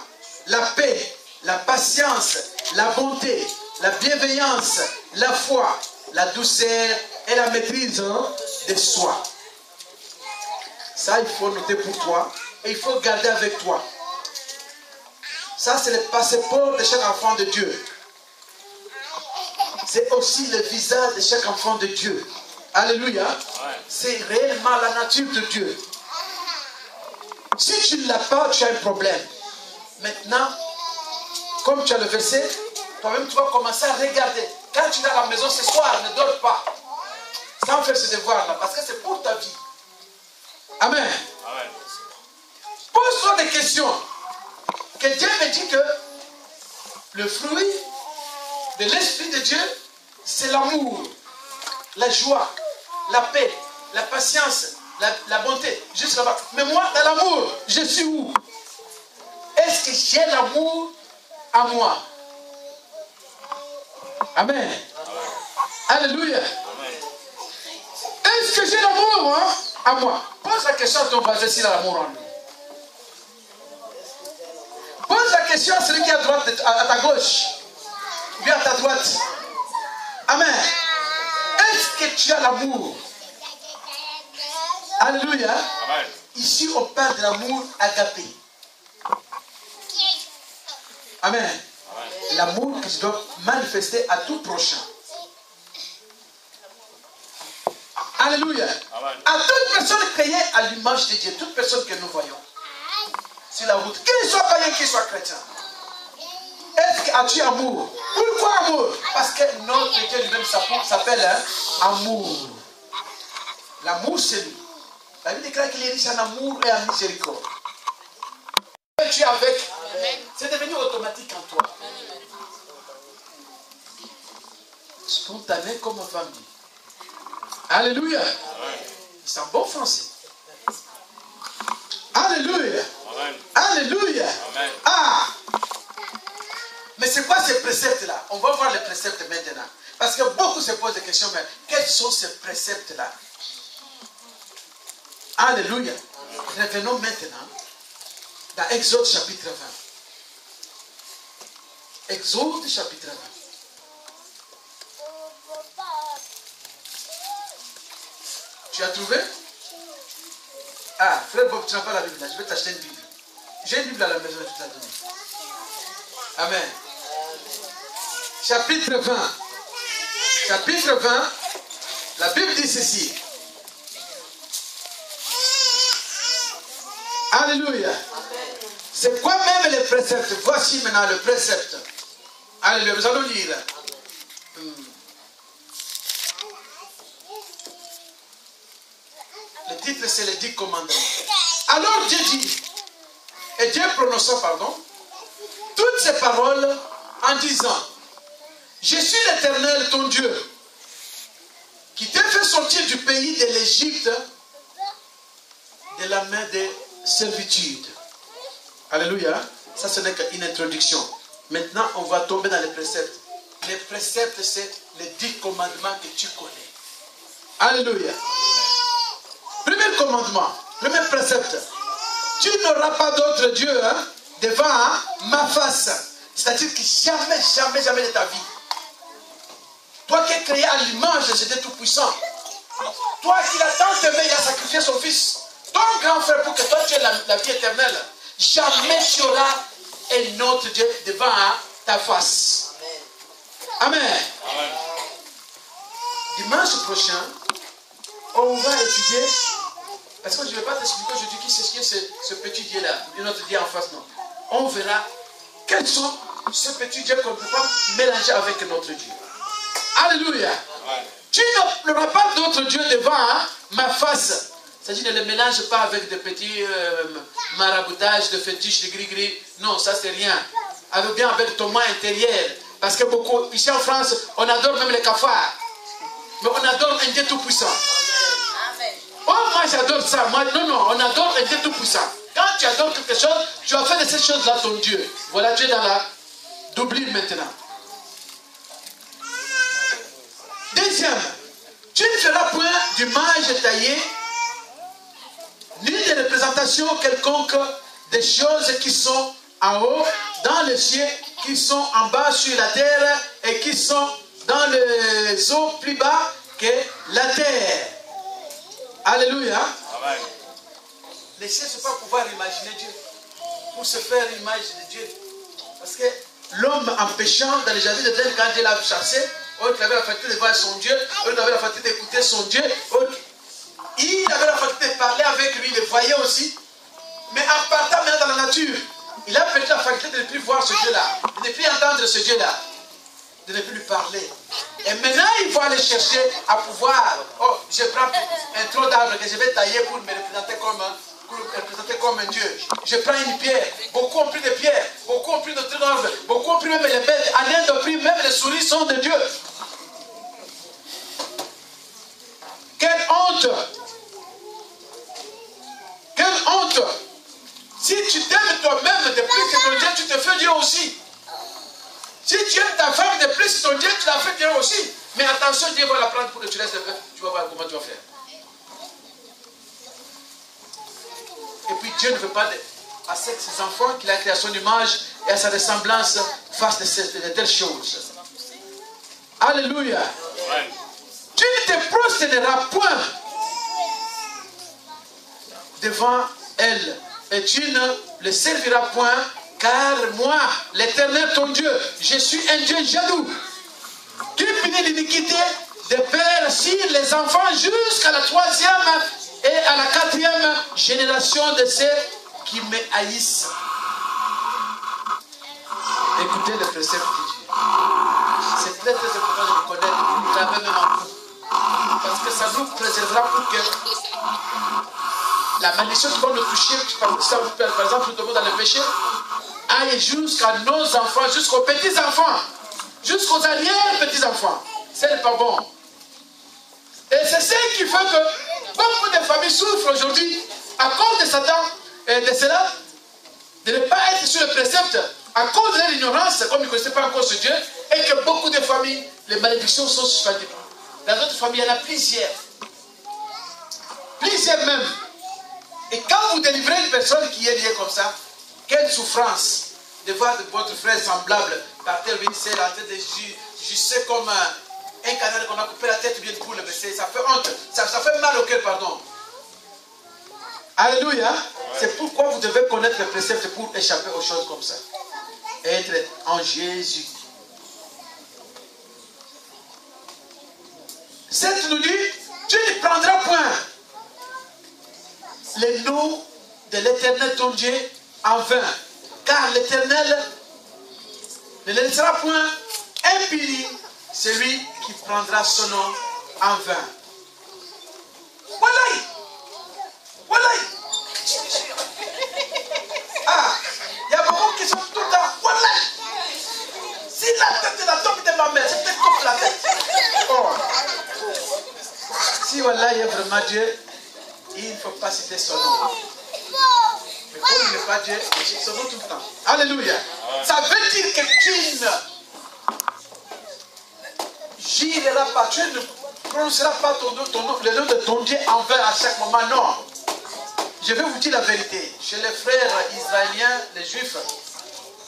la paix, la patience, la bonté, la bienveillance, la foi, la douceur et la maîtrise de soi. Ça, il faut noter pour toi et il faut garder avec toi. Ça, c'est le passeport de chaque enfant de Dieu. C'est aussi le visage de chaque enfant de Dieu. Alléluia. C'est réellement la nature de Dieu. Si tu ne l'as pas, tu as un problème. Maintenant, comme tu as le verset, toi-même tu vas commencer à regarder. Quand tu es à la maison ce soir, ne dors pas. Sans faire ce devoir-là, parce que c'est pour ta vie. Amen. Amen. Pose-toi des questions. Que Dieu me dit que le fruit de l'Esprit de Dieu, c'est l'amour, la joie, la paix, la patience, la bonté. Juste là-bas. Mais moi, dans l'amour, je suis où? Est-ce que j'ai l'amour à moi? Amen. Alléluia. Est-ce que j'ai l'amour à moi? Pose la question à ton voisin s'il a l'amour en lui. Pose la question à celui qui est à droite, à ta gauche, ou bien à ta droite. Amen. Est-ce que tu as l'amour? Alléluia. Amen. Ici, on parle de l'amour agapé. Amen. L'amour qui se doit manifester à tout prochain. Alléluia. Amen. À toute personne créée à l'image de Dieu, toute personne que nous voyons sur la route, qu'il soit païen, qu'il soit chrétien. Est-ce as-tu amour? Pourquoi amour? Parce que notre Dieu lui-même s'appelle amour. L'amour, c'est lui. La Bible déclare qu'il est riche en amour et en miséricorde. Tu es avec, c'est devenu automatique en toi. Spontané comme ma femme dit. Alléluia. C'est un bon français. Alléluia. Alléluia. Ah. Mais c'est quoi ces préceptes-là? On va voir les préceptes maintenant. Parce que beaucoup se posent des questions, mais quels sont ces préceptes-là? Alléluia. Revenons maintenant dans Exode chapitre 20. Exode chapitre 20. Tu as trouvé? Ah, frère Bob, tu n'as pas la Bible là. Je vais t'acheter une Bible. J'ai une Bible à la maison, je te la donne. Amen. Chapitre 20. Chapitre 20. La Bible dit ceci. Alléluia. C'est quoi même les préceptes? Voici maintenant le précepte. Alléluia. Nous allons lire. Le titre c'est les 10 commandements. Alors Dieu dit, et Dieu prononça, toutes ces paroles en disant, je suis l'Éternel ton Dieu, qui t'a fait sortir du pays de l'Égypte, de la main des servitudes. Alléluia. Ça, ce n'est qu'une introduction. Maintenant, on va tomber dans les préceptes. Les préceptes, c'est les 10 commandements que tu connais. Alléluia. Premier commandement, premier précepte. Tu n'auras pas d'autre Dieu devant ma face. C'est-à-dire que jamais, jamais, jamais de ta vie. Toi qui es créé à l'image de cet Tout-Puissant. Toi qui l'as tant aimé, il a sacrifié son fils. Ton grand frère pour que toi tu aies la vie éternelle. Jamais tu auras un autre Dieu devant ta face. Amen. Amen. Dimanche prochain, on va étudier. Parce que je ne vais pas t'expliquer aujourd'hui qui c'est ce petit Dieu-là, et notre Dieu en face, non. On verra quels sont ces petits dieux qu'on ne peut pas mélanger avec notre Dieu. Alléluia. Ouais. Tu n'auras pas d'autre Dieu devant ma face. C'est-à-dire ne les mélange pas avec des petits maraboutages, de fétiches, de gris-gris. Non, ça c'est rien. Avec bien avec ton moi intérieur. Parce que beaucoup, ici en France, on adore même les cafards. Mais on adore un Dieu tout-puissant. Oh, moi j'adore ça. Moi, non, on adore un Dieu tout-puissant. Quand tu adores quelque chose, tu vas faire de ces choses-là ton Dieu. Voilà, tu es dans la doublure maintenant. Deuxième, tu ne feras point d'image taillée, ni de représentation quelconque des choses qui sont en haut, dans les cieux, qui sont en bas sur la terre, et qui sont dans les eaux plus bas que la terre. Alléluia. Amen. Les cieux, c'est pas pouvoir imaginer Dieu. Pour se faire l'image de Dieu. Parce que l'homme en péchant dans les jardins d'Éden, quand Dieu l'a chassé, il avait la faculté de voir son Dieu, il avait la faculté d'écouter son Dieu, il avait la faculté de parler avec lui, il le voyait aussi. Mais en partant maintenant dans la nature, il a perdu la faculté de ne plus voir ce Dieu-là, de ne plus entendre ce Dieu-là, de ne plus lui parler. Et maintenant, il faut aller chercher à pouvoir. Oh, je prends un tronc d'arbre que je vais tailler pour me représenter comme un Dieu. Je prends une pierre. Beaucoup ont pris des pierres. Beaucoup ont pris de troncs d'arbre. Beaucoup ont pris même les bêtes. En Inde, ont pris même les souris sont de Dieu. Quelle honte! Quelle honte! Si tu t'aimes toi-même de plus que ton Dieu, tu te fais Dieu aussi. Si tu aimes ta femme de plus que ton Dieu, tu la fais Dieu aussi. Mais attention, Dieu va la prendre pour que tu restes. Tu vas voir comment tu vas faire. Et puis Dieu ne veut pas à ses enfants qu'il a créé à son image et à sa ressemblance fassent de telles choses. Alléluia. Ouais. Tu ne te prosterneras point devant elle et tu ne le serviras point, car moi, l'Éternel ton Dieu, je suis un Dieu jaloux qui punit l'iniquité des pères sur les enfants jusqu'à la 3e et à la 4e génération de ceux qui me haïssent. Écoutez le précepte de Dieu. C'est très très important de le connaître, de graver même en nous. Parce que ça nous préservera pour que la malédiction qui va nous toucher, par exemple, nous tombons dans le péché, aille jusqu'à nos enfants, jusqu'aux petits-enfants, jusqu'aux arrière-petits-enfants. Ce n'est pas bon. Et c'est ce qui fait que beaucoup de familles souffrent aujourd'hui à cause de Satan et de cela, de ne pas être sur le précepte, à cause de leur ignorance, comme ils ne connaissaient pas encore ce Dieu, et que beaucoup de familles, les malédictions sont suspendues. Dans d'autres familles, il y en a plusieurs. Plusieurs même. Et quand vous délivrez une personne qui est liée comme ça, quelle souffrance de voir votre frère semblable par terre venir en train de juger comme un canard qu'on a coupé la tête bien pour le baisser. Ça fait honte. Ça fait mal au cœur, pardon. Alléluia. C'est pourquoi vous devez connaître les préceptes pour échapper aux choses comme ça. Être en Jésus. Cette nous dit, tu ne prendras point les noms de l'Éternel ton Dieu en vain, car l'Éternel ne laissera point impuni celui qui prendra son nom en vain. Voilà. Voilà. Ah, il y a beaucoup qui sont tout le temps. Voilà. Si la tête est la tombe de ma mère, c'est peut-être comme la tête. Oh. Si voilà, il y a vraiment Dieu, il ne faut pas citer son nom. Mais comme il n'est pas Dieu, il cite son nom tout le temps. Alléluia. Ça veut dire que tu ne jureras pas, tu ne prononceras pas le nom de ton Dieu en vain à chaque moment. Non. Je vais vous dire la vérité. Chez les frères israéliens, les juifs,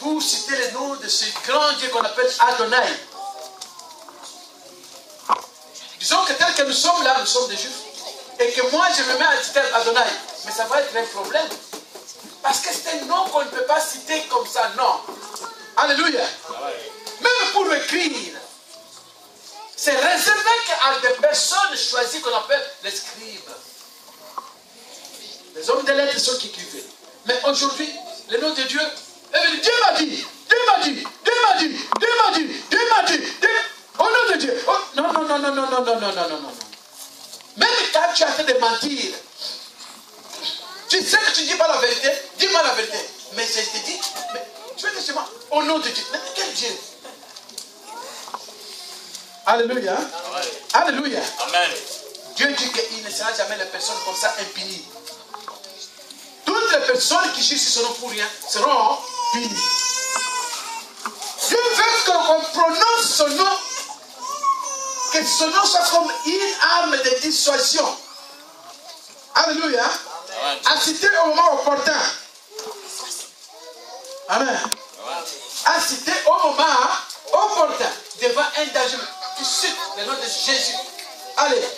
pour citer le nom de ce grand Dieu qu'on appelle Adonai. Disons que tel que nous sommes là, nous sommes des juifs. Et que moi, je me mets à citer Adonai. Mais ça va être un problème. Parce que c'est un nom qu'on ne peut pas citer comme ça, non. Alléluia. Même pour écrire, c'est réservé à des personnes choisies qu'on appelle les scribes. Les hommes de lettres sont qui écrivaient. Mais aujourd'hui, le nom de Dieu, Dieu m'a dit, Dieu m'a dit, Dieu m'a dit, Dieu m'a dit, Dieu m'a dit, au nom de Dieu. Oh, non, non, non, non, non, non, non, non, non, non. Même quand tu as fait de mentir, tu sais que tu ne dis pas la vérité, dis-moi la vérité. Mais je te dis, mais tu veux dire chez moi, au nom de Dieu. Mais quel Dieu? Alléluia. Alléluia. Amen. Dieu dit qu'il ne sera jamais les personnes comme ça impunies. Toutes les personnes qui jugent son nom pour rien seront punies. Dieu veut qu'on prononce son nom, que son nom soit comme une arme de dissuasion. Alléluia. À citer au moment opportun. Amen. À citer au moment opportun. Devant un danger. Tu cites le nom de Jésus. Allez.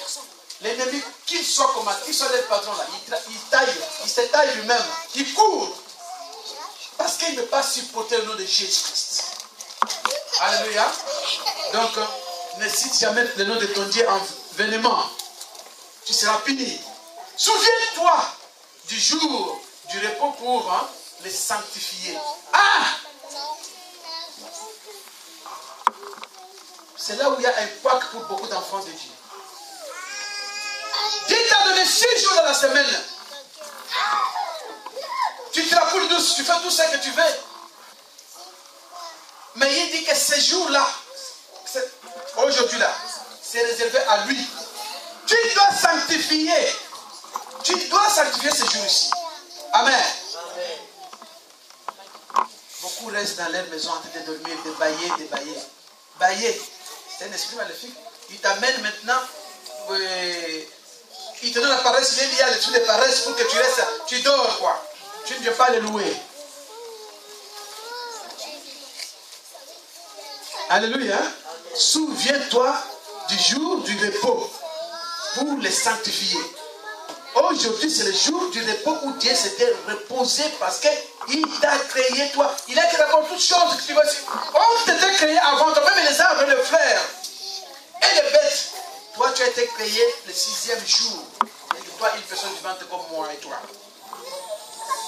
L'ennemi, qu'il soit comment, qu'il soit le patron là, il se taille lui-même. Il court. Parce qu'il ne peut pas supporter le nom de Jésus-Christ. Alléluia. Donc, ne cite jamais le nom de ton Dieu en vainement. Tu seras puni. Souviens-toi du jour du repos pour les sanctifier. Ah! C'est là où il y a un couac pour beaucoup d'enfants de Dieu. Dieu t'a donné 6 jours dans la semaine. Tu te la coules douce, tu fais tout ce que tu veux. Mais il dit que ces jours-là, aujourd'hui là, c'est réservé à lui. Tu dois sanctifier. Tu dois sanctifier ces jours-ci. Amen. Beaucoup restent dans leur maison en train de dormir, de bailler, de bailler. Bailler, c'est un esprit maléfique. Il t'amène maintenant, il te donne la paresse, il y a le truc de paresse pour que tu restes, tu dors quoi. Tu ne viens pas le louer. Alléluia. Souviens-toi du jour du repos pour les sanctifier. Aujourd'hui, c'est le jour du repos où Dieu s'était reposé parce qu'il t'a créé toi. Il a créé d'abord toutes choses que tu vois. On t'était créé avant toi, même les arbres, les fleurs et les bêtes. Toi, tu as été créé le 6e jour. Et toi, une personne vivante comme moi et toi.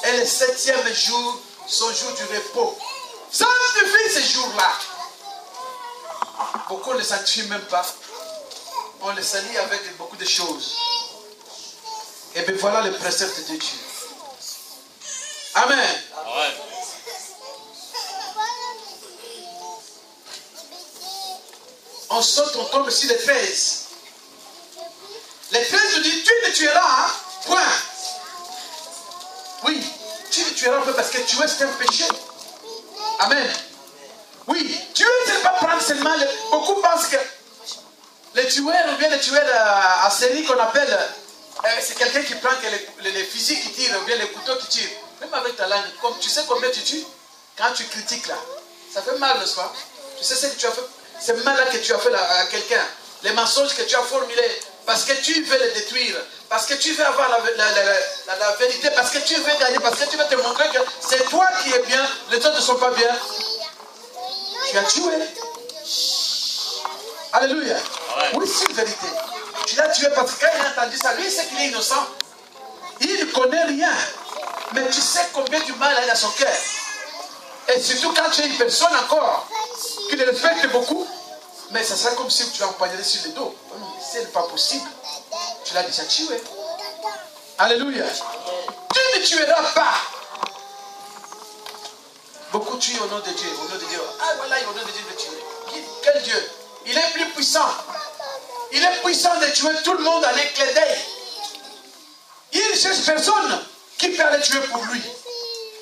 Et le 7e jour, son jour du repos. Sanctifie ce jour-là, beaucoup ne le sanctifient même pas. On le salit avec beaucoup de choses. Et bien voilà le précepte de Dieu. Amen. Amen. On saute, on tombe sur les 13. Les 13 nous disent, tu ne tueras, hein? Point. Oui, tu ne tueras pas parce que tuer c'est un péché. Amen. Oui, tuer c'est pas prendre seulement, beaucoup pensent que les tueurs ou bien les tueurs à série qu'on appelle, c'est quelqu'un qui prend les fusils qui tirent ou bien les couteaux qui tirent. Même avec ta langue, comme tu sais combien tu tues, quand tu critiques là, ça fait mal, n'est-ce pas? Tu sais ce que tu as fait, c'est mal là que tu as fait à quelqu'un. Les mensonges que tu as formulés, parce que tu veux les détruire, parce que tu veux avoir la vérité, parce que tu veux gagner, parce que tu veux te montrer que c'est toi qui es bien, les autres ne sont pas bien. Tu as tué. Alléluia. Ouais. Oui, c'est une vérité. Tu l'as tué parce que quand il a entendu ça, lui, il sait qu'il est innocent. Il ne connaît rien. Mais tu sais combien du mal il a dans son cœur. Et surtout quand tu es une personne encore qui le respecte beaucoup, mais ça sera comme si tu l'as empoignardé sur le dos. Ce n'est pas possible. Tu l'as déjà tué. Alléluia. Tu ne tueras pas. Beaucoup tuent au nom de Dieu. Au nom de Dieu. Ah voilà, au nom de Dieu de tuer. Quel Dieu? Il est plus puissant. Il est puissant de tuer tout le monde à l'éclat d'œil. Il ne cherche personne qui peut aller tuer pour lui.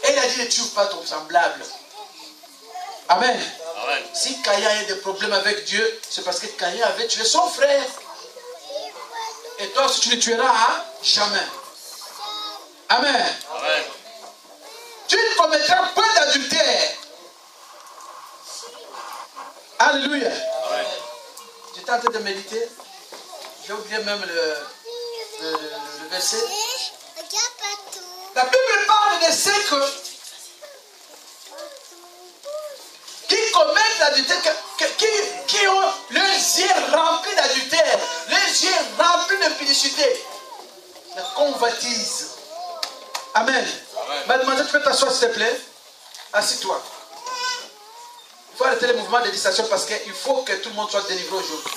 Et il a dit ne tue pas ton semblable. Amen. Amen. Si Caïn a des problèmes avec Dieu, c'est parce que Caïn avait tué son frère. Et toi aussi tu le tueras, hein? Jamais. Amen. Amen. Tu ne commettras pas d'adultère. Alléluia. Amen. J'étais en train de méditer. J'ai oublié même le verset. La Bible parle de ceux qui commettent l'adultère, qui ont leurs yeux remplis d'adultère, leurs yeux remplis d'impudicité, la convoitise. Amen. Mademoiselle, tu peux t'asseoir s'il te plaît? Assis-toi. Il faut arrêter les mouvements de distraction parce qu'il faut que tout le monde soit délivré aujourd'hui.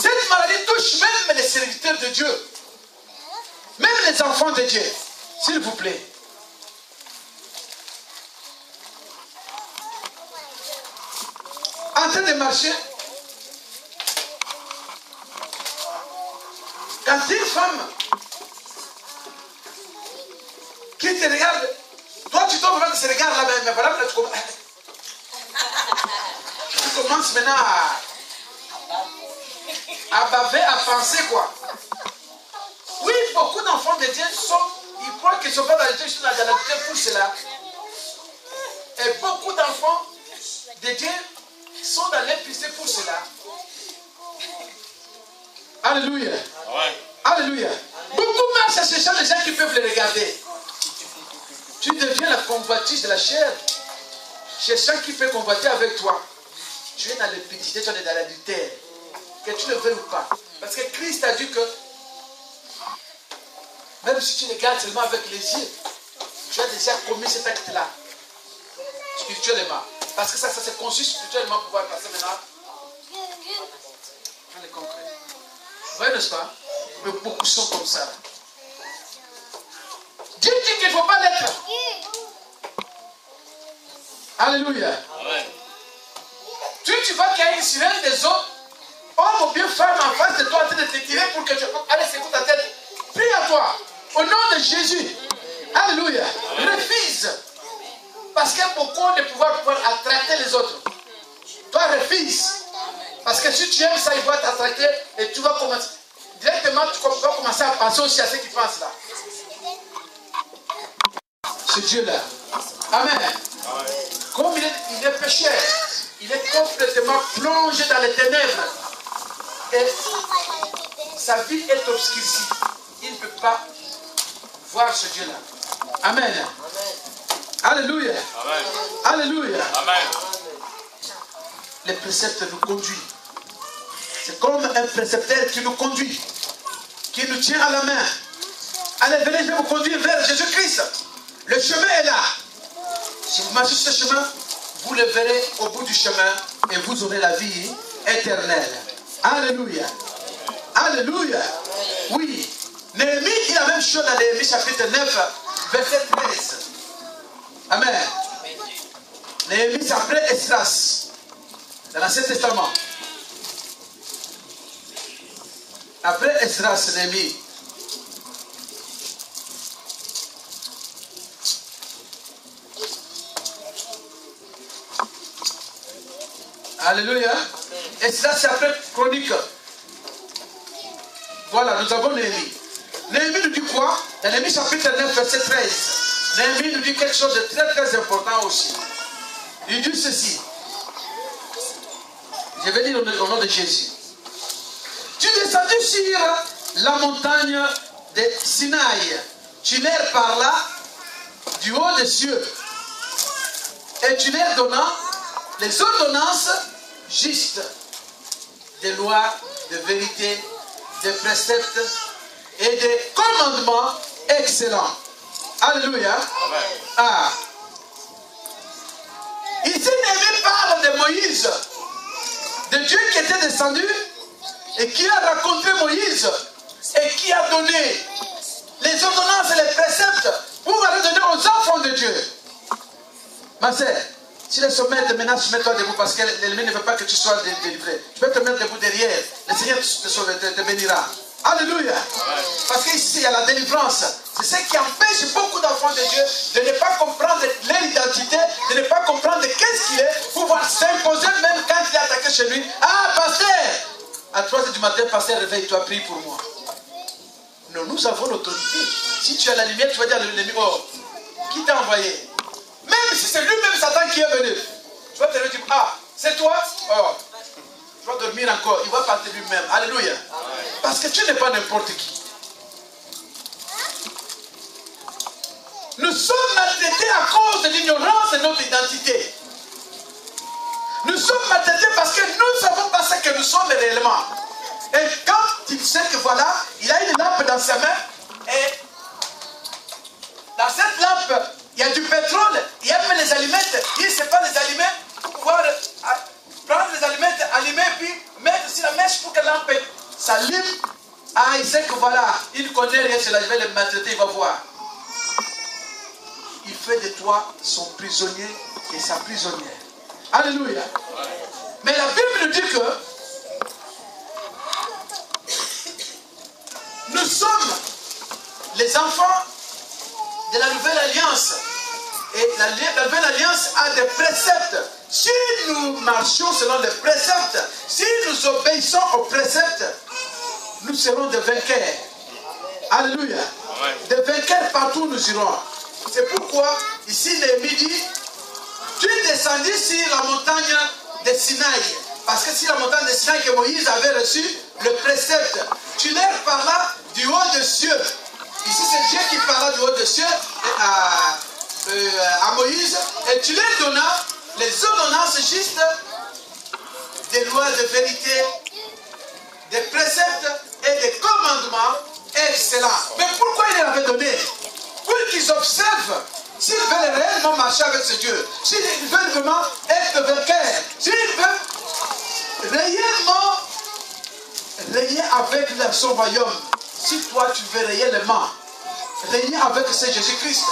Cette maladie touche même les serviteurs de Dieu. Même les enfants de Dieu. S'il vous plaît. En train de marcher, quand une femme qui te regarde, toi tu tombes dans ce regard-là, mais voilà, tu commences maintenant à baver, à penser quoi. Oui, beaucoup d'enfants de Dieu ils croient qu'ils ne sont pas dans l'adultère, ils sont dans l'adultère pour cela. Et beaucoup d'enfants de Dieu sont dans l'impudicité pour cela. Alléluia. Ouais. Alléluia. Beaucoup marchent en cherchant les gens qui peuvent les regarder. Tu deviens la convoitise de la chair. Cherchant qui peut convoiter avec toi. Tu es dans l'impudicité, tu es dans l'adultère. Que tu le veuilles ou pas. Parce que Christ a dit que même si tu regardes seulement avec les yeux, tu as déjà commis cet acte-là. Spirituellement. Parce que ça s'est conçu spirituellement pour pouvoir passer maintenant. On est concret. Vous voyez, n'est-ce pas? Mais beaucoup sont comme ça. Dieu dit qu'il ne faut pas l'être. Alléluia. Amen. Tu vois qu'il y a une sirène des autres, homme ou bien femme en face de toi en train de te tirer pour que tu... Allez, secoue ta tête. Prie à toi. Au nom de Jésus. Alléluia. Refuse. Parce qu'il y a beaucoup de pouvoir pour attraquer les autres. Toi, refuse. Parce que si tu aimes ça, il va t'attraquer et tu vas commencer. Directement, tu vas commencer à penser aussi à ceux qui pensent là. Ce Dieu-là. Amen. Comme il est pécheur, il est complètement plongé dans les ténèbres. Et sa vie est obscurcie. Il ne peut pas voir ce Dieu-là. Amen. Alléluia. Amen. Alléluia. Amen. Les préceptes nous conduisent. C'est comme un précepteur qui nous conduit, qui nous tient à la main. Allez, venez, je vais vous conduire vers Jésus-Christ. Le chemin est là. Si vous marchez sur ce chemin, vous le verrez au bout du chemin et vous aurez la vie éternelle. Alléluia. Alléluia. Oui. Néhémie dit la même chose dans Néhémie chapitre 9, verset 13. Amen. Néhémie, c'est après Esdras, dans l'Ancien Testament. Après Esdras, Néhémie. Alléluia. Esdras, c'est après Chronique. Voilà, nous avons Néhémie. Néhémie nous dit quoi? Dans Néhémie chapitre 9, verset 13. Néhémie nous dit quelque chose de très très important aussi. Il dit ceci. Je vais dire au nom de Jésus. Tu descendis sur la montagne de Sinaï. Tu leur parlas du haut des cieux. Et tu leur donnas les ordonnances justes, des lois, de vérité, des préceptes et des commandements excellents. Alléluia. Amen. Ah. Ici, Néhémie parle de Moïse, de Dieu qui était descendu et qui a rencontré Moïse et qui a donné les ordonnances et les préceptes pour aller donner aux enfants de Dieu. Ma sœur, si le sommet te menace, mets-toi debout parce que l'ennemi ne veut pas que tu sois délivré. Tu peux te mettre debout derrière. Le Seigneur te bénira. Alléluia. Parce qu'ici, il y a la délivrance. C'est ce qui empêche beaucoup d'enfants de Dieu de ne pas comprendre leur identité, de ne pas comprendre qu'est-ce qu'il est, pour pouvoir s'imposer même quand il est attaqué chez lui. Ah, pasteur, à 3h du matin, pasteur, réveille-toi, prie pour moi. Non, nous avons l'autorité. Si tu as la lumière, tu vas dire à l'ennemi, oh, qui t'a envoyé? Même si c'est lui-même Satan qui est venu, tu vas te dire, ah, c'est toi? Oh, tu vas dormir encore, il va partir lui-même. Alléluia. Parce que tu n'es pas n'importe qui. Nous sommes maltraités à cause de l'ignorance de notre identité. Nous sommes maltraités parce que nous ne savons pas ce que nous sommes réellement. Et quand il sait que voilà, il a une lampe dans sa main, et dans cette lampe, il y a du pétrole, il y a même les allumettes, il ne sait pas les allumer pour pouvoir prendre les allumettes, allumer, puis mettre sur la mèche pour que la lampe s'allume. Ah, il sait que voilà, il ne connaît rien, je vais le maltraiter, il va voir. Il fait de toi son prisonnier et sa prisonnière. Alléluia. Mais la Bible nous dit que nous sommes les enfants de la nouvelle alliance. Et la nouvelle alliance a des préceptes. Si nous marchons selon les préceptes, si nous obéissons aux préceptes, nous serons des vainqueurs. Alléluia. Des vainqueurs partout où nous irons. C'est pourquoi ici Néhémie dit, tu es descendu sur la montagne de Sinaï. Parce que sur la montagne de Sinaï que Moïse avait reçu le précepte, tu leur parlas du haut des cieux. Ici c'est Dieu qui parla du haut des cieux à Moïse. Et tu leur donnas les ordonnances justes, des lois de vérité, des préceptes et des commandements excellents. Mais pourquoi il les avait donnés? Pour qu'ils observent s'ils veulent réellement marcher avec ce Dieu, s'ils veulent vraiment être vainqueurs, s'ils veulent réellement régner avec son royaume. Si toi tu veux réellement régner avec ce Jésus-Christ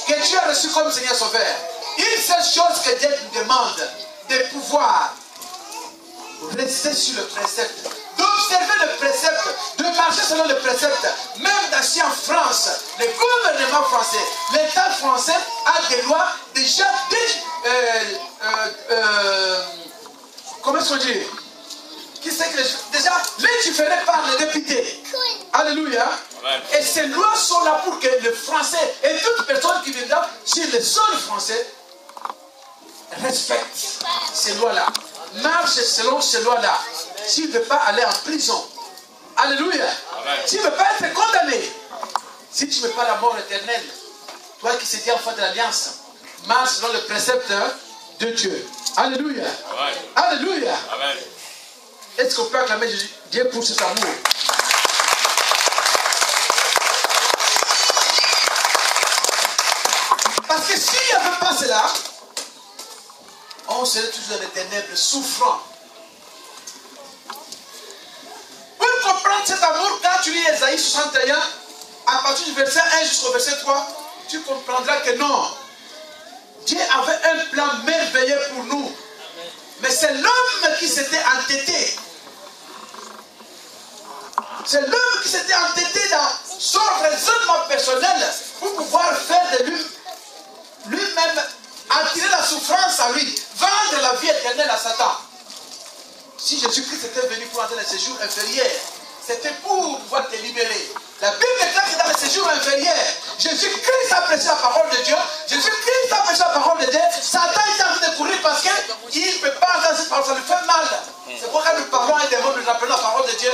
que tu as reçu comme Seigneur Sauveur, une seule chose que Dieu te demande, de pouvoir rester sur le précepte, d'observer le précepte, de marcher selon le précepte. Même ici en France, le gouvernement français, l'État français a des lois déjà comment est-ce qu'on dit? Qui sait que déjà légiférées par les députés. Alléluia. Et ces lois sont là pour que le français et toute personne qui viendra sur le sol français respecte ces lois-là. Marche selon ces lois-là. S'il ne veut pas aller en prison. Alléluia. S'il ne veut pas être condamné. Si tu ne veux pas la mort éternelle, toi qui sais enfant de l'Alliance, marche selon le précepte de Dieu. Alléluia. Amen. Alléluia. Amen. Est-ce qu'on peut acclamer Dieu pour cet amour? Parce que s'il n'y avait pas cela, on serait toujours dans les ténèbres, souffrant. Pour comprendre cet amour, quand tu lis Ésaïe 61, à partir du verset 1 jusqu'au verset 3, tu comprendras que non. Dieu avait un plan merveilleux pour nous. Mais c'est l'homme qui s'était entêté. C'est l'homme qui s'était entêté dans son raisonnement personnel pour pouvoir faire de lui-même, attirer la souffrance à lui, vendre la vie éternelle à Satan. Si Jésus-Christ était venu pour entrer dans le séjour inférieur, c'était pour pouvoir te libérer. La Bible déclare que dans le séjour inférieur, Jésus-Christ a prêché la parole de Dieu. Jésus-Christ a prêché la parole de Dieu. Satan est en train de courir parce qu'il ne peut pas entendre cette parole, ça lui fait mal. C'est pourquoi nous parlons à un démon, nous appelons la parole de Dieu.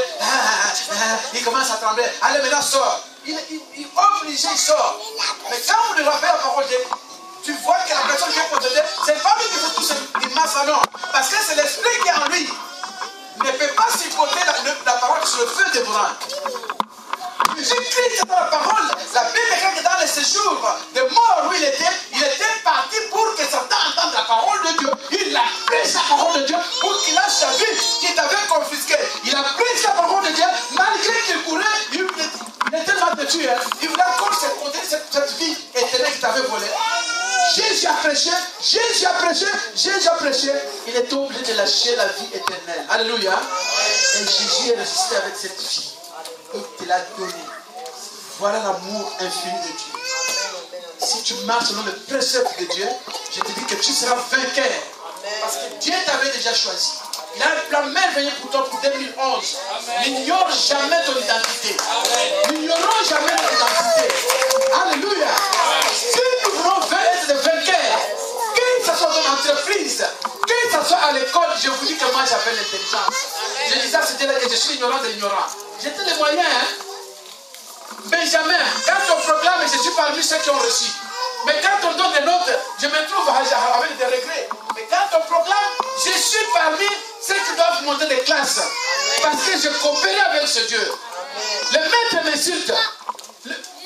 Il commence à trembler. Allez, maintenant, sort. Il est obligé, il sort. Mais quand vous lui rappelez la parole de Dieu, tu vois que la personne qui est possédée, c'est pas lui qui fait tout ce immense, non. Parce que c'est l'esprit qui est en lui. Ne peut pas supporter la parole sur le feu dévorant. Jésus-Christ dans la parole. La Bible déclare que dans le séjour de mort où il était parti pour que Satan entende la parole de Dieu. Il a pris sa parole de Dieu pour qu'il lâche sa vie qu'il avait confisquée. Il a pris sa parole de Dieu malgré qu'il courait. Il était tellement têtu. Il voulait encore se compter cette vie éternelle qu'il avait volée. Jésus a prêché, Jésus a prêché, Jésus a prêché. Il était obligé de lâcher la vie éternelle. Alléluia. Et Jésus est ressuscité avec cette vie. Il te l'a donné. Voilà l'amour infini de Dieu. Si tu marches selon le précepte de Dieu, je te dis que tu seras vainqueur. Parce que Dieu t'avait déjà choisi. Il a un plan merveilleux pour toi pour 2011. N'ignore jamais ton identité. N'ignorons jamais ton identité. Alléluia. Si nous voulons être des vainqueurs, que ce soit dans l'entreprise, que ce soit à l'école, je vous dis que moi j'appelle l'intelligence. Je disais à ce Dieu-là que je suis ignorant de l'ignorant. J'étais les moyens. Benjamin, quand on proclame, je suis parmi ceux qui ont reçu. Mais quand on donne des notes, je me trouve avec des regrets. Mais quand on proclame, je suis parmi ceux qui doivent monter des classes. Parce que je coopère avec ce Dieu. Le maître m'insulte.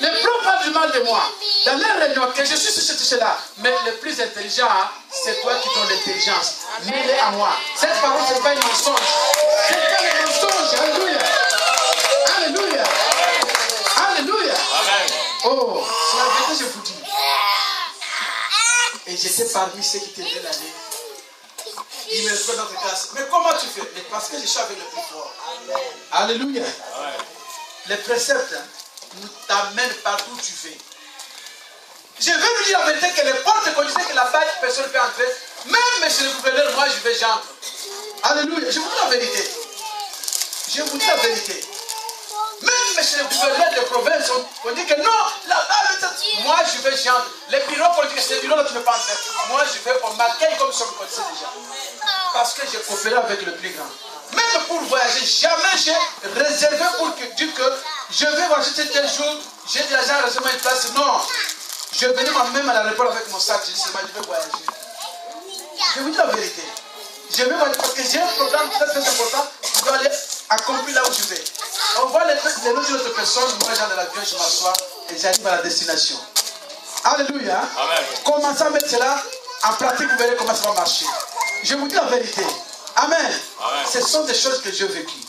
Les pros parlent du mal de moi. Dans leur réunion, que je suis sur ce là. Mais le plus intelligent, c'est toi qui donnes l'intelligence. Mets-les à moi. Cette parole, ce n'est pas un mensonge. Ce n'est pas un mensonge. Alléluia. Alléluia. Alléluia. Oh, c'est la vérité, je vous dis. Et j'étais parmi ceux qui tenaient l'année. Il me fait dans ta classe. Mais comment tu fais? Mais parce que je suis avec le plus fort. Alléluia. Les préceptes nous t'amènent partout où tu veux. Je vais vous dire la vérité que les portes qu'on disait que là-bas, personne ne peut entrer. Même monsieur le gouverneur, moi je vais, j'entre. Alléluia. Je vous dis la vérité. Je vous dis la vérité. Même monsieur le gouverneur de province, on dit que non, là-bas, moi je vais, j'entre. Les bureaux, on dit que c'est le bureau là tu ne peux pas entrer. Moi je vais, on m'accueille comme ça, on me connaissait déjà. Parce que j'ai coopéré avec le plus grand. Même pour voyager, jamais j'ai réservé pour dire que je vais voyager tel jour, j'ai de l'argent à réserver une place. Non. Je venais moi-même à l'aéroport avec mon sac, je dis seulement je vais voyager. Je vous dis la vérité. Je vais voyager parce que j'ai un programme très très important. Je dois aller accomplir là où je vais. On voit les noms d'une autre personne, moi j'ai dans l'avion, je m'assois et j'arrive à la destination. Alléluia. Amen. Commencez à mettre cela en pratique, vous verrez comment ça va marcher. Je vous dis la vérité. Amen. Amen. Ce sont des choses que j'ai vécues.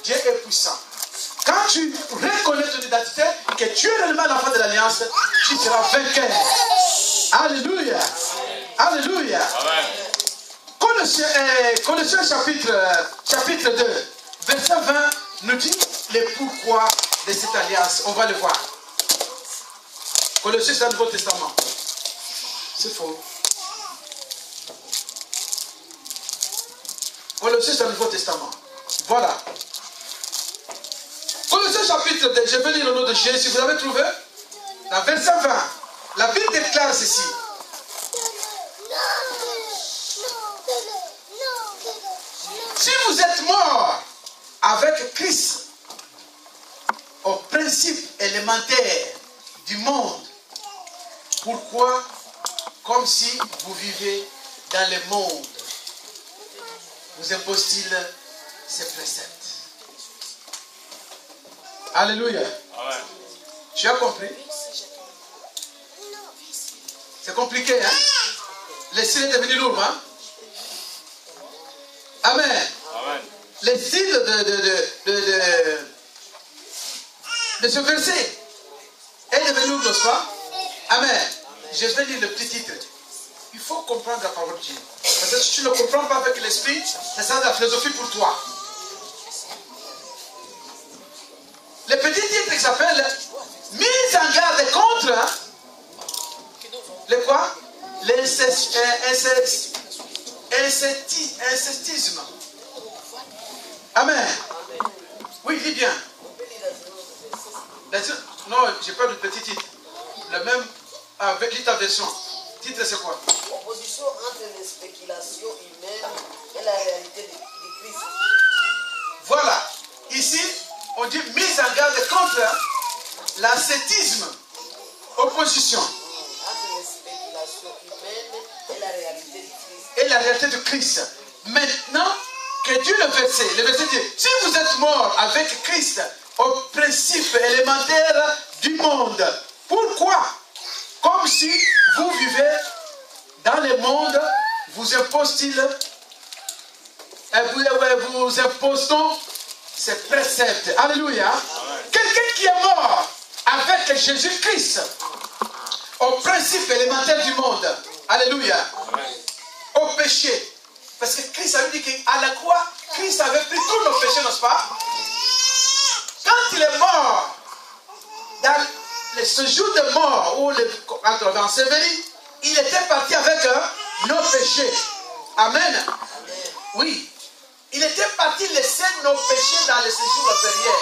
Dieu est puissant. Quand tu reconnais ton identité, que tu es réellement l'enfant de l'Alliance, tu seras vainqueur. Alléluia. Alléluia. Colossiens chapitre 2, verset 20 nous dit le pourquoi de cette alliance. On va le voir. Colossiens, c'est le Nouveau Testament. C'est faux. Colossiens, c'est le Nouveau Testament. Voilà. Colossiens chapitre 2, je vais lire le nom de Jésus. Vous avez trouvé? Dans verset 20, la Bible déclare ceci. Si vous êtes mort avec Christ au principe élémentaire du monde, pourquoi, comme si vous vivez dans le monde, vous impose-t-il ces préceptes? Alléluia. Amen. Tu as compris? C'est compliqué, hein? Le style est devenu lourd, hein? Amen. Amen. Le style de ce verset est devenu lourd, n'est-ce pas? Amen. Je vais lire le petit titre. Il faut comprendre la parole de Dieu. Parce que si tu ne comprends pas avec l'esprit, c'est ça la philosophie pour toi. Le petit titre qui s'appelle Mise en garde contre le quoi? L'incestisme. Amen. Oui, dis bien. Non, j'ai pas de petit titre. Le même avec lis ta version. Titre c'est quoi? Opposition entre les spéculations humaines et la réalité de Christ. Voilà. Ici, on dit mise en garde contre l'ascétisme. Opposition. Entre les spéculations humaines et la réalité de Christ. Et la réalité de Christ. Maintenant, que Dieu le verset dit, si vous êtes mort avec Christ au principe élémentaire du monde, pourquoi? Comme si vous vivez dans le monde, vous impose-t-il, vous imposons ces préceptes. Alléluia. Quelqu'un qui est mort avec Jésus-Christ au principe élémentaire du monde. Alléluia. Au péché. Parce que Christ avait dit qu'à la croix, Christ avait pris tous nos péchés, n'est-ce pas? Quand il est mort, dans le séjour de mort, ou quand on l'avait enseveli, il était parti avec nos péchés. Amen. Oui. Il était parti laisser nos péchés dans le séjour inférieur,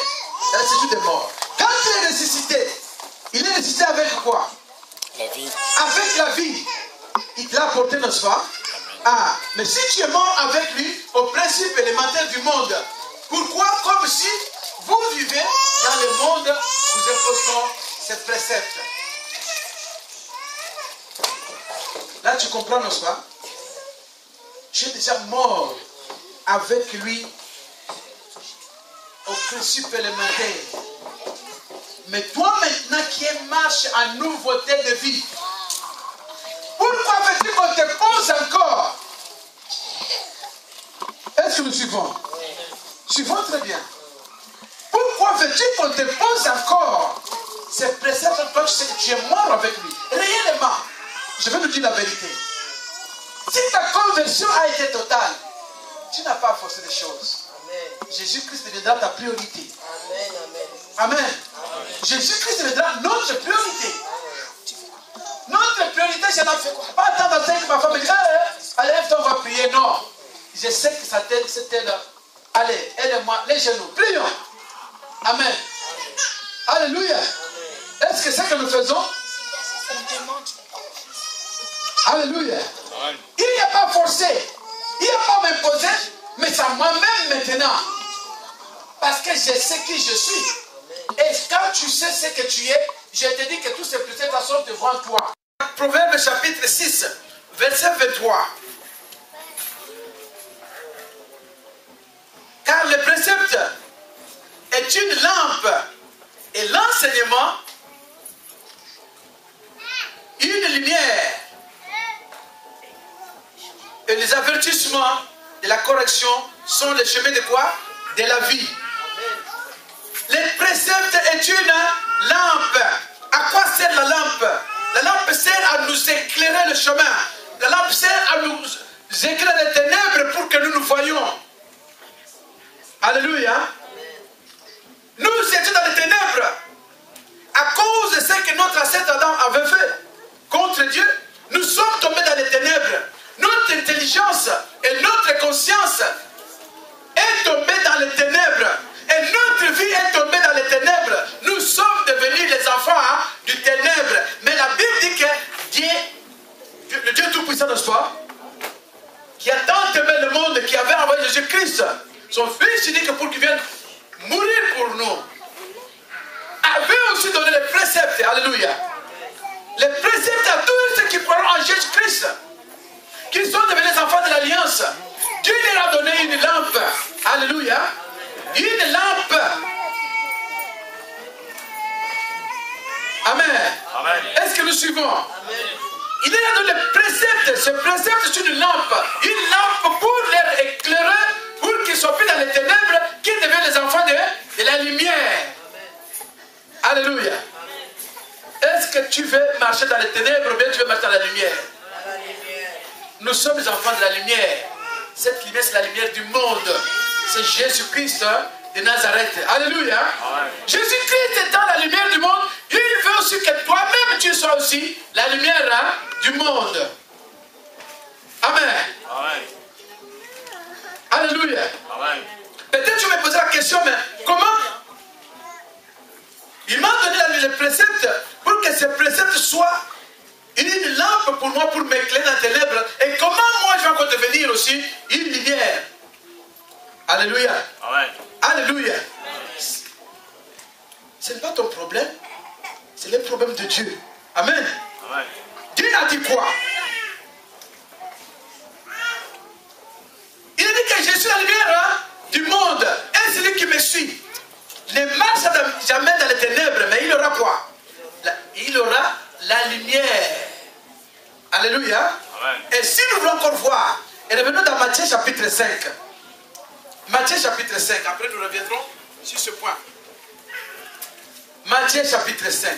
dans le séjour de mort. Quand il est ressuscité avec quoi? La vie. Avec la vie. Il te l'a apporté, n'est-ce pas? Ah, mais si tu es mort avec lui au principe élémentaire du monde, pourquoi? Comme si vous vivez dans le monde, vous imposons ces préceptes. Là, tu comprends, n'est-ce pas? Tu es déjà mort avec lui au principe élémentaire. Mais toi maintenant qui es marche en nouveauté de vie, pourquoi veux-tu qu'on te pose encore? Est-ce que nous suivons? Suivons très bien. Pourquoi veux-tu qu'on te pose encore ces préceptes? Toi tu sais que tu es mort avec lui. Réellement, je vais nous dire la vérité. Si ta conversion a été totale, tu n'as pas forcé les choses. Jésus-Christ deviendra ta priorité. Amen. Amen. Jésus-Christ deviendra notre priorité. Notre priorité, je n'ai pas attendre à que ma femme me dise, allez, on va prier. Non. Je sais que ça t'aide, c'est elle. Allez, elle et moi, les genoux. Prions. Amen. Alléluia. Est-ce que c'est ce que nous faisons? Alléluia. Il n'y a pas forcé. Il n'y a pas m'imposé. Mais c'est moi-même maintenant. Parce que je sais qui je suis. Et quand tu sais ce que tu es, je te dis que tous ces préceptes sont devant toi. Proverbe chapitre 6, verset 23. Car le précepte est une lampe et l'enseignement une lumière. Et les avertissements de la correction sont les chemins de quoi? De la vie. Le précepte est une lampe. À quoi sert la lampe? La lampe sert à nous éclairer le chemin. La lampe sert à nous éclairer les ténèbres pour que nous nous voyions. Alléluia. Nous étions dans les ténèbres à cause de ce que notre ancêtre Adam avait fait contre Dieu. Nous sommes tombés dans les ténèbres. Notre intelligence et notre conscience est tombée dans les ténèbres. Et notre vie est tombée dans les ténèbres. Nous sommes devenus les enfants du ténèbre. Mais la Bible dit que le Dieu Tout-Puissant de soi, qui a tant aimé le monde, qui avait envoyé Jésus-Christ, son Fils, il dit que pour qu'il vienne mourir pour nous, avait aussi donné les préceptes. Alléluia. Les préceptes à tous ceux qui croiront en Jésus-Christ, qui sont devenus les enfants de l'Alliance. Dieu leur a donné une lampe. Alléluia. Une lampe. Amen. Amen. Est-ce que nous suivons? Amen. Il est dans le précepte. Ce précepte, c'est une lampe pour les éclairer, pour qu'ils ne soient plus dans les ténèbres, qu'ils deviennent les enfants de la lumière. Alléluia. Est-ce que tu veux marcher dans les ténèbres ou bien tu veux marcher dans la lumière? Nous sommes les enfants de la lumière. Cette lumière, c'est la lumière du monde. C'est Jésus-Christ de Nazareth. Alléluia. Jésus-Christ étant la lumière du monde, il veut aussi que toi-même tu sois aussi la lumière du monde. Amen. Alléluia. Peut-être tu me poser la question, mais comment? Il m'a donné le précepte pour que ce précepte soit une lampe pour moi, pour m'éclairer dans les ténèbres. Et comment moi je vais encore devenir aussi une lumière? Alléluia. Alléluia. Ce n'est pas ton problème, c'est le problème de Dieu. Amen. Dieu a dit quoi? Il a dit que je suis la lumière du monde. Et celui qui me suit ne marche jamais dans les ténèbres, mais il aura quoi? Il aura la lumière. Alléluia. Et si nous voulons encore voir, et revenons dans Matthieu chapitre 5. Matthieu chapitre 5, après nous reviendrons sur ce point. Matthieu chapitre 5.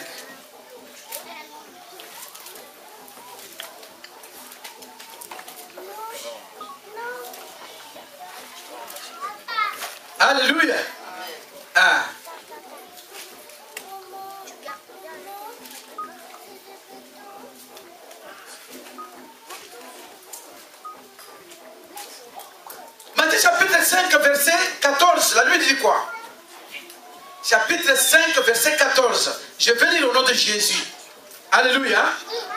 Alléluia. Ah. Matthieu chapitre 5, verset 14. La Bible dit quoi? Chapitre 5, verset 14. Je vais lire au nom de Jésus. Alléluia.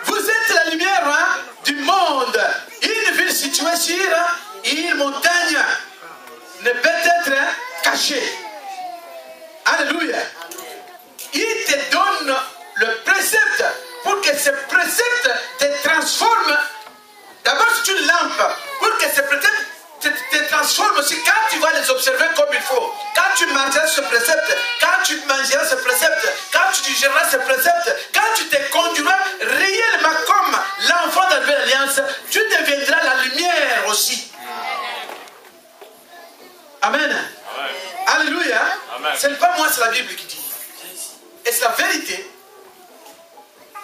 Vous êtes la lumière du monde. Une ville située sur une montagne ne peut être cachée. Alléluia. Il te donne le précepte pour que ce précepte te transforme. D'abord, c'est une lampe pour que ce précepte te transforme aussi quand tu vas les observer comme il faut. Quand tu mangeras ce précepte, quand tu mangeras ce précepte, quand tu digéreras ce précepte, quand tu te conduiras réellement comme l'enfant de la nouvelle alliance, tu deviendras la lumière aussi. Amen. Alléluia. Ce n'est pas moi, c'est la Bible qui dit. Et c'est la vérité.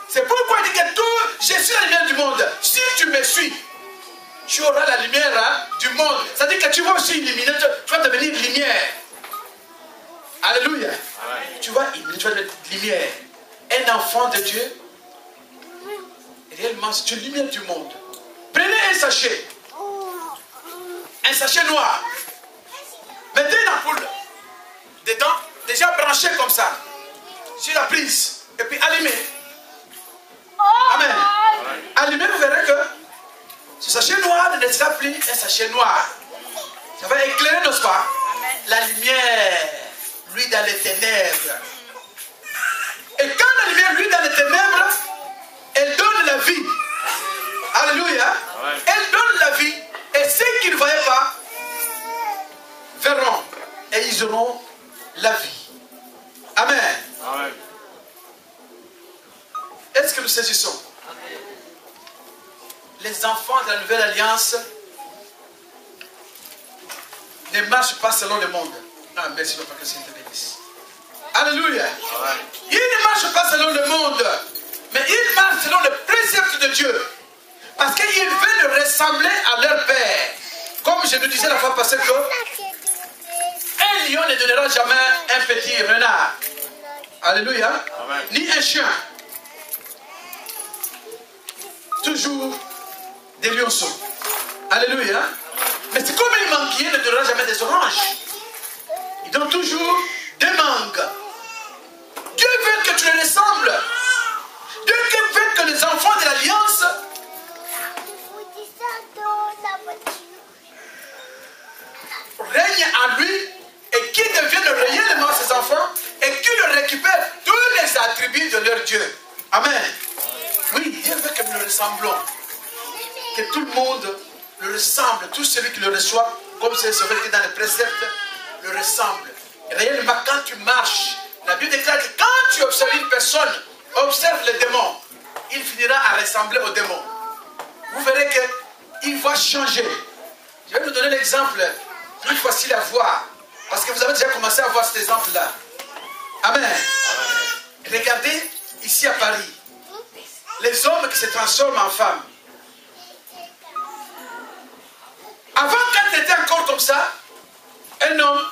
C'est pourquoi il dit que tout, je suis la lumière du monde. Si tu me suis, tu auras la lumière du monde. C'est-à-dire que tu vas aussi illuminer, tu vas devenir lumière. Alléluia. Tu vas illuminer, tu vas devenir lumière. Un enfant de Dieu, réellement, c'est une lumière du monde. Prenez un sachet noir. Mettez une ampoule dedans, déjà branchée comme ça, sur la prise, et puis allumez. Amen. Allumez, vous verrez que ce sachet noir ne sera plus un sachet noir. Ça va éclairer, n'est-ce pas? La lumière, lui, dans les ténèbres. Et quand la lumière, lui, dans les ténèbres, elle donne la vie. Alléluia. Elle donne la vie. Et ceux qui ne voyaient pas verront. Et ils auront la vie. Amen. Est-ce que nous saisissons? Les enfants de la nouvelle alliance ne marchent pas selon le monde. Ah, merci Papa, que Dieu te bénisse. Alléluia. Ils ne marchent pas selon le monde, mais ils marchent selon le précepte de Dieu. Parce qu'ils veulent ressembler à leur Père. Comme je nous disais la fois passée que un lion ne donnera jamais un petit renard. Alléluia. Ni un chien. Toujours des lionceaux. Alléluia. Mais c'est comme les manguiers ne donnera jamais des oranges. Ils donnent toujours des mangues. Dieu veut que tu le ressembles. Dieu veut que les enfants de l'Alliance règnent en lui et qu'ils deviennent réellement ses enfants et qu'ils récupèrent tous les attributs de leur Dieu. Amen. Oui, Dieu veut que nous le ressemblons. Que tout le monde le ressemble. Tout celui qui le reçoit, comme c'est celui qui est dans les préceptes, le ressemble. Et réellement, quand tu marches, la Bible déclare que quand tu observes une personne, observe les démons. il finira à ressembler au démon. Vous verrez qu'il va changer. Je vais vous donner l'exemple plus facile à voir. Parce que vous avez déjà commencé à voir cet exemple-là. Amen. Regardez ici à Paris. Les hommes qui se transforment en femmes. Avant, quand il était encore comme ça, un homme,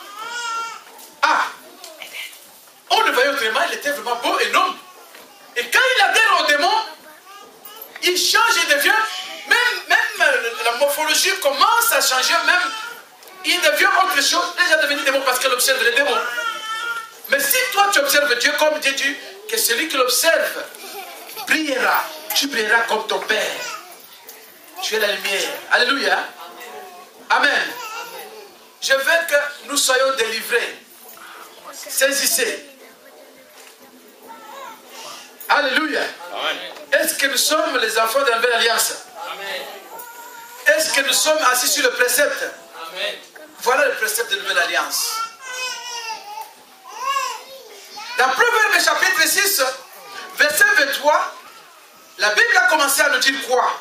on le voyait autrement, il était vraiment beau, un homme. Et quand il adhère au démon, il change et devient, même la morphologie commence à changer, même il devient autre chose, déjà devenu démon parce qu'il observe les démons. Mais si toi tu observes Dieu, comme Dieu dit, que celui qui l'observe brillera, tu brilleras comme ton Père. Tu es la lumière. Alléluia. Amen. Je veux que nous soyons délivrés. Saisissez. Alléluia. Est-ce que nous sommes les enfants de la nouvelle alliance? Est-ce que nous sommes assis sur le précepte? Voilà le précepte de la nouvelle alliance. Dans Proverbe chapitre 6, verset 23, la Bible a commencé à nous dire quoi?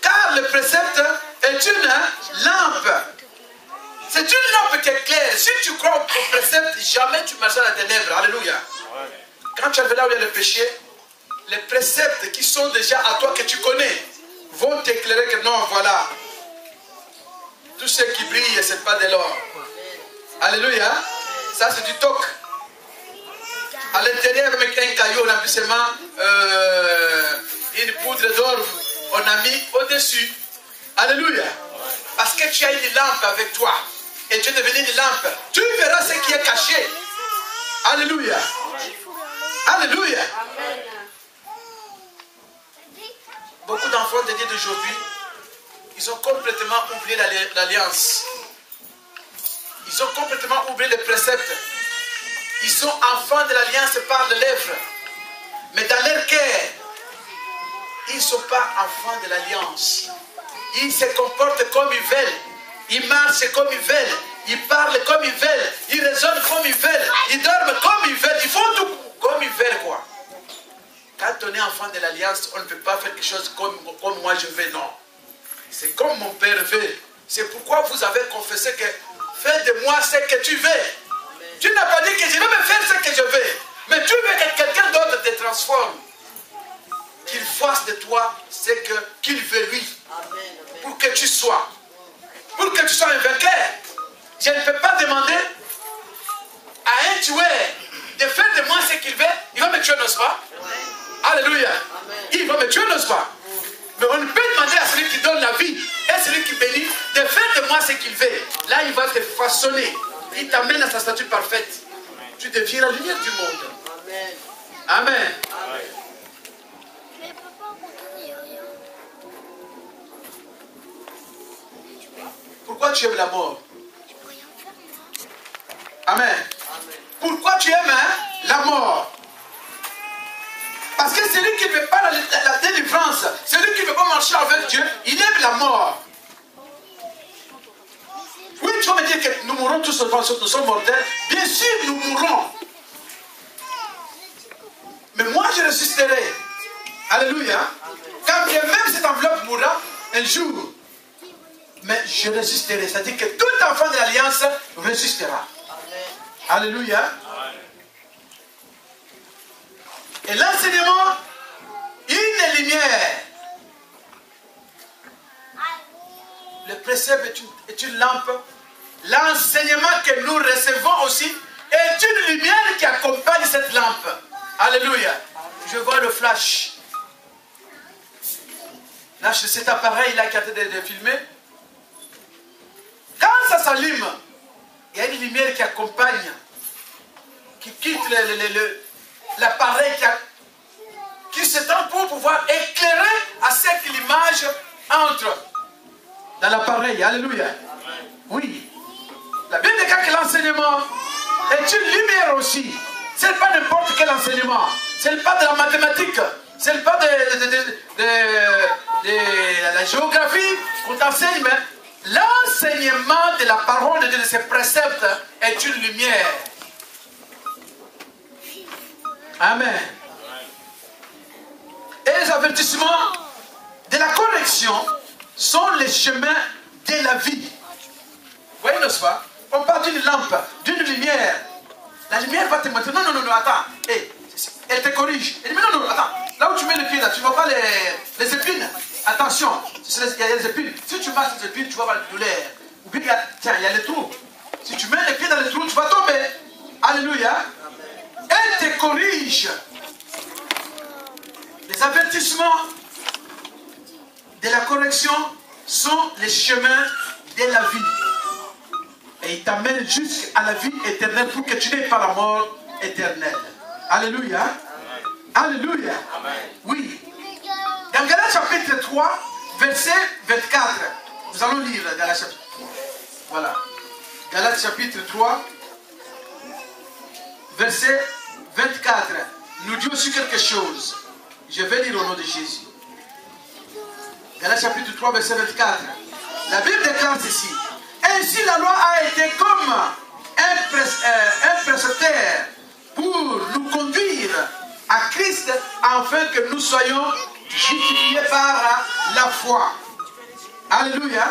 Car le précepte est une lampe. C'est une lampe qui est claire. Si tu crois au précepte, jamais tu marcheras dans la ténèbres. Alléluia. Quand tu arrives là où il y a le péché, les préceptes qui sont déjà à toi, que tu connais, vont t'éclairer que non, voilà. Tout ce qui brille, ce n'est pas de l'or. Alléluia. Ça, c'est du toc. À l'intérieur, avec un caillou, on a mis seulement une poudre d'or, on a mis au-dessus. Alléluia. Parce que tu as une lampe avec toi. Et tu es devenu une lampe. Tu verras ce qui est caché. Alléluia. Alléluia. Beaucoup d'enfants de Dieu d'aujourd'hui, ils ont complètement oublié l'alliance. Ils ont complètement oublié les préceptes. Ils sont enfants de l'alliance par les lèvres. Mais dans leur cœur, ils ne sont pas enfants de l'alliance. Ils se comportent comme ils veulent. Ils marchent comme ils veulent. Ils parlent comme ils veulent. Ils raisonnent comme ils veulent. Ils dorment comme ils veulent. Ils font tout comme ils veulent, quoi. Quand on est enfant de l'alliance, on ne peut pas faire quelque chose comme moi je veux, non. C'est comme mon Père veut. C'est pourquoi vous avez confessé que fais de moi ce que tu veux. Tu n'as pas dit que je vais me faire ce que je veux. Mais tu veux que quelqu'un d'autre te transforme. Qu'il fasse de toi ce qu'il veut lui. Pour que tu sois. Pour que tu sois un vainqueur. Je ne peux pas demander à un tueur de faire de moi ce qu'il veut. Il va me tuer, n'est-ce pas? Alléluia. Il va me tuer, n'est-ce pas? Mais on peut demander à celui qui donne la vie et celui qui bénit de faire de moi ce qu'il veut. Là, il va te façonner. Il t'amène à sa statue parfaite. Tu deviens la lumière du monde. Amen. Amen. Pourquoi tu aimes la mort? Amen. Pourquoi tu aimes la mort? Parce que celui qui ne veut pas la délivrance, celui qui ne veut pas marcher avec Dieu, il aime la mort. Oui, tu vas me dire que nous mourrons tous, nous sommes mortels. Bien sûr, nous mourrons. Mais moi, je ressusciterai. Alléluia. Quand bien même cette enveloppe mourra un jour. Mais je ressusciterai. C'est-à-dire que tout enfant de l'alliance ressuscitera. Alléluia. Et l'enseignement, une lumière. Le précepte est une lampe. L'enseignement que nous recevons aussi est une lumière qui accompagne cette lampe. Alléluia. Je vois le flash. Là, cet appareil-là qui a été de filmer. Quand ça s'allume, il y a une lumière qui accompagne, qui quitte l'appareil, qui s'étend pour pouvoir éclairer à ce que l'image entre dans l'appareil. Alléluia. Oui. La Bible dit que l'enseignement est une lumière aussi. Ce n'est pas n'importe quel enseignement. Ce n'est pas de la mathématique. Ce n'est pas de la géographie qu'on t'enseigne, mais l'enseignement de la parole de Dieu, de ses préceptes, est une lumière. Amen. les avertissements de la correction sont les chemins de la vie. Vous voyez, n'est-ce pas? On parle d'une lampe, d'une lumière. La lumière va te montrer. Non, non, non, attends. Hey, elle te corrige. Elle dit, mais non, non, attends. Là où tu mets les pieds, là, tu ne vois pas les épines. Attention, il y a les épines. Si tu masses les épines, tu vas avoir la douleur. Ou bien, tiens, il y a les trous. Si tu mets les pieds dans les trous, tu vas tomber. Alléluia. Elle te corrige. Les avertissements de la correction sont les chemins de la vie. Et il t'amène jusqu'à la vie éternelle pour que tu n'aies pas la mort éternelle. Alléluia. Alléluia. Oui. Dans Galates chapitre 3, verset 24. Nous allons lire Galates chapitre 3. Voilà. Galates chapitre 3, verset 24. Nous dit aussi quelque chose. Je vais lire au nom de Jésus. Galates chapitre 3, verset 24. La Bible déclare ceci. Ainsi la loi a été comme un presbytère pour nous conduire à Christ afin que nous soyons justifiés par la foi. Alléluia.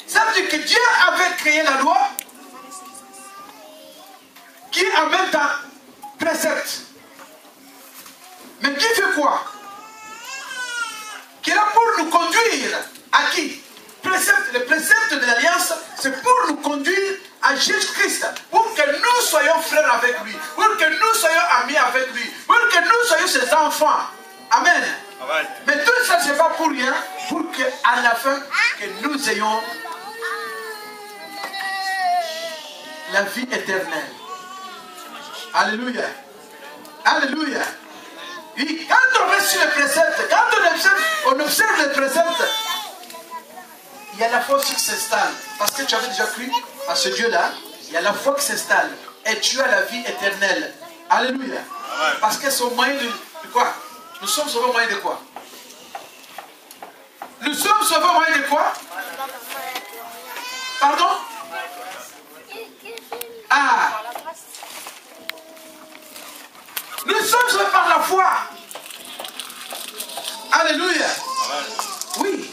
Ça veut dire que Dieu avait créé la loi qui en même temps précepte. Mais qui fait quoi? Qui est là pour nous conduire à qui? Le précepte de l'alliance, c'est pour nous conduire à Jésus-Christ, pour que nous soyons frères avec lui, pour que nous soyons amis avec lui, pour que nous soyons ses enfants. Amen. Amen. Mais tout ça, ce n'est pas pour rien, pour qu'à la fin, que nous ayons la vie éternelle. Alléluia. Alléluia. Et quand on reste sur les préceptes, quand on observe les préceptes, il y a la foi qui s'installe. Parce que tu avais déjà cru à ce Dieu-là, il y a la foi qui s'installe. Et tu as la vie éternelle. Alléluia. Amen. Parce que c'est au moyen de quoi? Nous sommes sauvés au moyen de quoi? Nous sommes sauvés au moyen de quoi? Pardon? Ah. Nous sommes sauvés par la foi. Alléluia. Amen. Oui.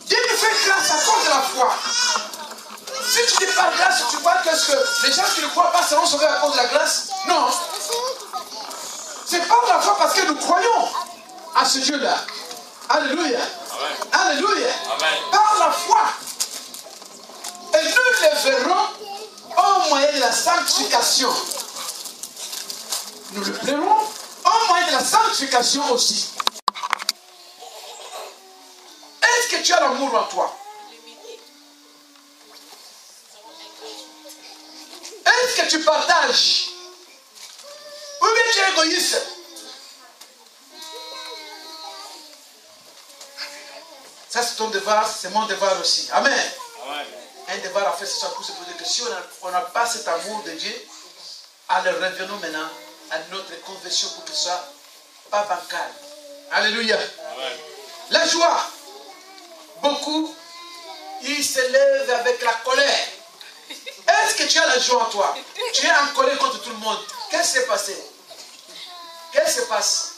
Dieu nous fait grâce à cause de la foi. Si tu dis par grâce, tu vois que les gens qui ne croient pas seront sauvés à cause de la grâce? Non. C'est par la foi parce que nous croyons à ce Dieu-là. Alléluia. Amen. Alléluia. Amen. Par la foi. Et nous le verrons au moyen de la sanctification. Nous le verrons au moyen de la sanctification aussi. Est-ce que tu as l'amour en toi? Est-ce que tu partages? Ou bien tu es égoïste? Ça c'est ton devoir, c'est mon devoir aussi. Amen. Amen. Un devoir à faire ce soir pour se poser que si on n'a pas cet amour de Dieu, alors revenons maintenant à notre conversion pour que ce soit pas bancal. Alléluia. Amen. La joie. Beaucoup, ils se lèvent avec la colère. Est-ce que tu as la joie en toi? Tu es en colère contre tout le monde. Qu'est-ce qui s'est passé? Qu'est-ce qui se passe?